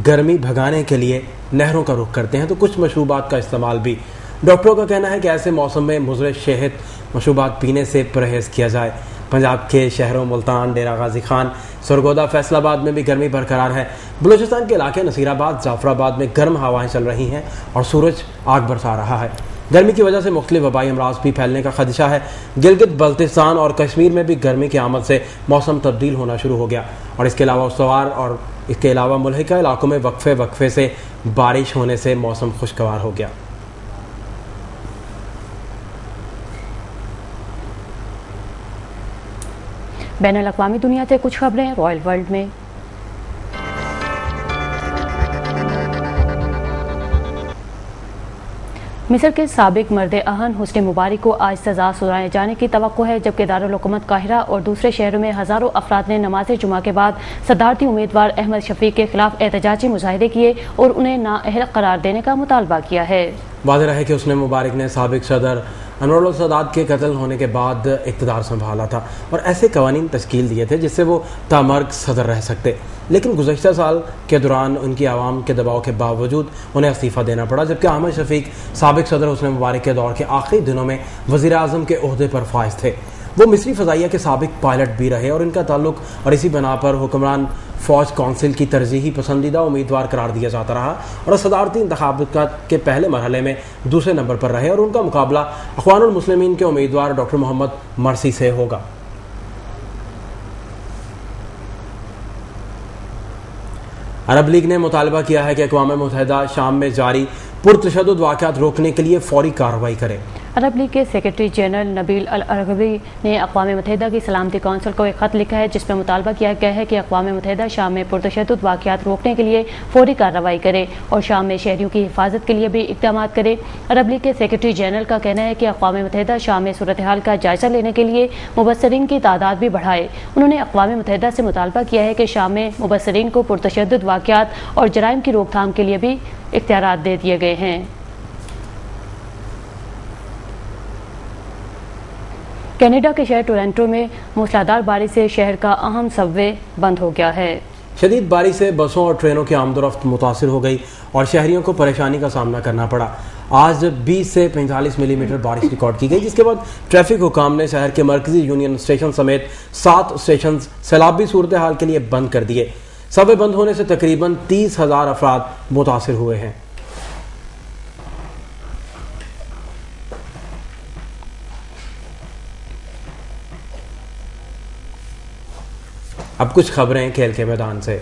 गर्मी भगाने के लिए नहरों का रुख करते हैं तो कुछ मशरूबात का इस्तेमाल भी। डॉक्टरों का कहना है कि ऐसे मौसम में मुज़र शहद मशरूबात पीने से परहेज़ किया जाए। पंजाब के शहरों मुल्तान, डेरा गाजी खान, सरगोदा, फैसलाबाद में भी गर्मी बरकरार है। बलूचिस्तान के इलाके नसीराबाद, जाफराबाद में गर्म हवाएं चल रही हैं और सूरज आग बरसा रहा है। गर्मी की वजह से मुख्तलिफ वबाई अमराज भी फैलने का खदशा है। गिलगित बल्तिस्तान और कश्मीर में भी गर्मी की आमद से मौसम तब्दील होना शुरू हो गया और इसके अलावा उसवार और इसके अलावा मुल्हिका इलाकों में वक्फे से बारिश होने से मौसम खुशगवार हो गया। बैनुल-अक़वामी दुनिया से कुछ खबरें रॉयल वर्ल्ड में। मिस्र के साबिक मर्द अहन हुस्न मुबारक को आज सजा सुनाए जाने की तवक्को है, जबकि दारुल हुकूमत काहिरा और दूसरे शहरों में हजारों अफराद ने नमाज जुमा के बाद सदारती उम्मीदवार अहमद शफीक के खिलाफ एहतजाजी मुजाहिदे किए और उन्हें नाअहल करार देने का मुतालबा किया है। वाज़ेह है कि हुस्न मुबारक ने साबिक सदर अनवर सदात के कत्ल होने के बाद इक़्तिदार संभाला था और ऐसे कवानीन तश्कील दिए थे जिससे वो तामर्ग सदर रह सकते, लेकिन गुज़श्ता साल के दौरान उनकी आवाम के दबाव के बावजूद उन्हें इस्तीफ़ा देना पड़ा, जबकि अहमद शफीक साबिक सदर हुस्न मुबारक के दौर के आखिरी दिनों में वज़ीर आज़म के ओहदे पर फाइज थे। वो मिस्री फ़ज़ाइया के साबिक पायलट भी रहे और इनका ताल्लुक और इसी बना पर हुक्मरान फ़ौज कौंसिल की तरजीही पसंदीदा उम्मीदवार करार दिया जाता रहा और सदारती इंतखाबात के पहले मरहले में दूसरे नंबर पर रहे और उनका मुकाबला अख़वानुल मुस्लिमीन के उम्मीदवार डॉक्टर मोहम्मद मरसी से होगा। अरब लीग ने मुतालबा किया है कि अक़वाम मुत्तहिदा शाम में जारी पुरतशद्दुद वाक़यात रोकने के लिए फौरी कार्रवाई करे। अरब लीग के सेक्रेटरी जनरल नबील अल अरगवी ने अक़वाम मुत्तहिदा की सलामती कौंसिल को एक ख़त लिखा है जिसमें मुतालबा किया गया है कि अक़वाम मुत्तहिदा शाम में पुरतशद्दुद वाक़यात रोकने के लिए फौरी कार्रवाई करे और शाम में शहरियों की हिफाजत के लिए भी इक़दाम करे। अरब लीग के सेक्रेटरी जनरल का कहना है कि अक़वाम मुत्तहिदा शाम में सूरत हाल का जायजा लेने के लिए मुबस्सरीन की तादाद भी बढ़ाए। उन्होंने अक़वाम मुत्तहिदा से मुतालबा किया है कि शाम में मुबस्सरीन को पुरतशद्दुद वाक़यात और जराइम की रोकथाम के लिए भी इख्तियारात दे दिए गए हैं। कनाडा के शहर टोरंटो में मूसलाधार बारिश से शहर का अहम सबवे बंद हो गया है। शदीद बारिश से बसों और ट्रेनों की आमदोरफ्त मुतासिर हो गई और शहरियों को परेशानी का सामना करना पड़ा। आज 20 से 45 मिलीमीटर बारिश रिकॉर्ड की गई, जिसके बाद ट्रैफिक हुकाम ने शहर के मरकजी यूनियन स्टेशन समेत 7 स्टेशन सैलाबी सूरत हाल के लिए बंद कर दिए। सबवे बंद होने से तकरीबन 30,000 अफराद मुतासिर हुए हैं। अब कुछ खबरें खेल के मैदान से।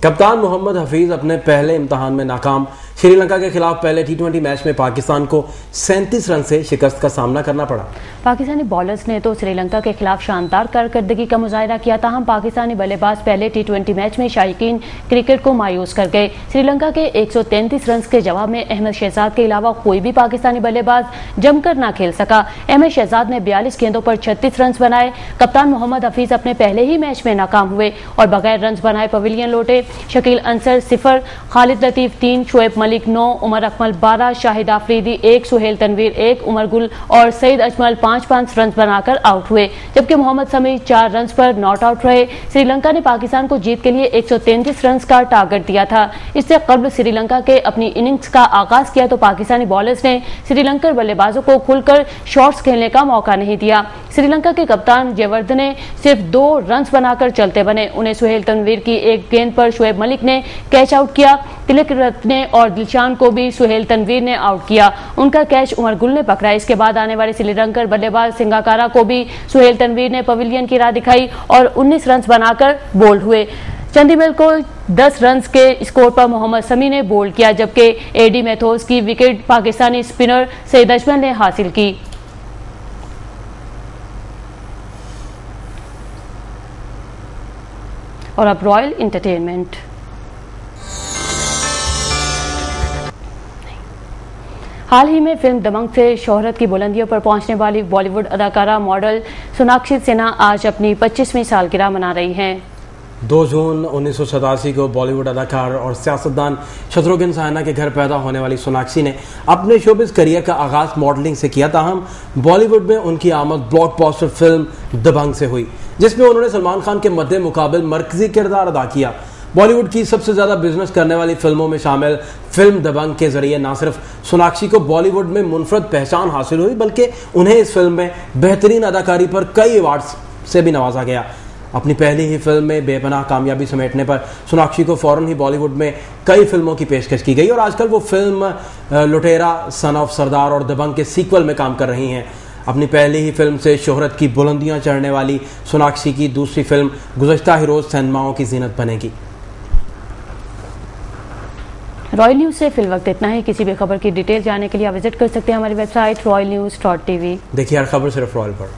कप्तान मोहम्मद हफीज अपने पहले इम्तिहान में नाकाम। श्रीलंका के खिलाफ पहले टी20 मैच में पाकिस्तान को 37 रन से शिकस्त का सामना करना पड़ा। पाकिस्तानी बॉलर्स ने तो श्रीलंका के खिलाफ शानदार कारकर्दगी का मुजाहिरा किया, ताहम पाकिस्तानी बल्लेबाज पहले टी20 मैच में शायकीन क्रिकेट को मायूस कर गए। श्रीलंका के 133 रन के जवाब में अहमद शहजाद के अलावा कोई भी पाकिस्तानी बल्लेबाज जमकर न खेल सका। अहमद शहजाद ने 42 गेंदों पर 36 रन बनाए। कप्तान मोहम्मद हफीज अपने पहले ही मैच में नाकाम हुए और बगैर रन बनाए पवेलियन लौटे। शकील अंसर 0, खालिद लतीफ 3, शोएब मलिक 9, उमर अकमल 12, शाहिद आफरीदी 1, सुहेल तनवीर 1, उमर गुल और सईद अजमल 5-5 रन बनाकर आउट हुए, जबकि मोहम्मद समी 4 रन पर नॉट आउट रहे। श्रीलंका ने पाकिस्तान को जीत के लिए 133 रन का टारगेट दिया था। इससे कबल श्रीलंका के अपनी इनिंग्स का आगाज किया तो पाकिस्तानी बॉलर्स ने श्रीलंकन बल्लेबाजों को खुलकर शॉट्स खेलने का मौका नहीं दिया। श्रीलंका के कप्तान जयवर्धने ने सिर्फ 2 रन बनाकर चलते बने। उन्हें सुहेल तनवीर की एक गेंद पर शोएब मलिक ने कैच आउट किया। तिलक रत्ने और दिलशान को भी सुहेल तनवीर ने आउट किया। उनका कैच उमर गुल ने पकड़ा। इसके बाद आने वाले श्रीलंकन बल्लेबाज सिंगाकारा को भी सुहेल तनवीर ने पवेलियन की राह दिखाई और 19 रन बनाकर बोल्ड हुए। चंदीमल को 10 रन के स्कोर पर मोहम्मद समी ने बोल्ड किया, जबकि एडी मैथ्यूज की विकेट पाकिस्तानी स्पिनर सईद अजमल ने हासिल की। और अब रॉयल एंटरटेनमेंट। हाल ही में फिल्म दबंग से शोहरत की बुलंदियों पर पहुंचने वाली बॉलीवुड अदाकारा मॉडल सोनाक्षी सिन्हा आज अपनी 25वीं सालगिरह मना रही हैं। 2 जून 1987 को बॉलीवुड अदाकार और सियासतदान शत्रुघ्न सिन्हा के घर पैदा होने वाली सोनाक्षी ने अपने शोबिज करियर का आगाज मॉडलिंग से किया, ताहम बॉलीवुड में उनकी आमद ब्लॉकबस्टर फिल्म दबंग से हुई, जिसमें उन्होंने सलमान खान के मद्दे मुकाबिल मरकजी किरदार अदा किया। बॉलीवुड की सबसे ज्यादा बिजनेस करने वाली फिल्मों में शामिल फिल्म दबंग के जरिए न सिर्फ सोनाक्षी को बॉलीवुड में मुनफरद पहचान हासिल हुई, बल्कि उन्हें इस फिल्म में बेहतरीन अदाकारी पर कई अवार्ड्स से भी नवाजा गया। अपनी पहली ही फिल्म में बेपनाह कामयाबी समेटने पर सोनाक्षी को फौरन ही बॉलीवुड में कई फिल्मों की पेशकश की गई और आजकल वो फिल्म लुटेरा, सन ऑफ सरदार और दबंग के सीक्वल में काम कर रही हैं। अपनी पहली ही फिल्म से शोहरत की बुलंदियां चढ़ने वाली सोनाक्षी की दूसरी फिल्म गुज़श्ता ही रोज सिनेमाओं की जीनत बनेगी। रॉयल न्यूज़ से फिल वक्त इतना ही। किसी भी खबर की डिटेल जानने के लिए आप विजिट कर सकते हैं हमारी वेबसाइट royalnews.tv। देखिए हर खबर सिर्फ रॉयल पर।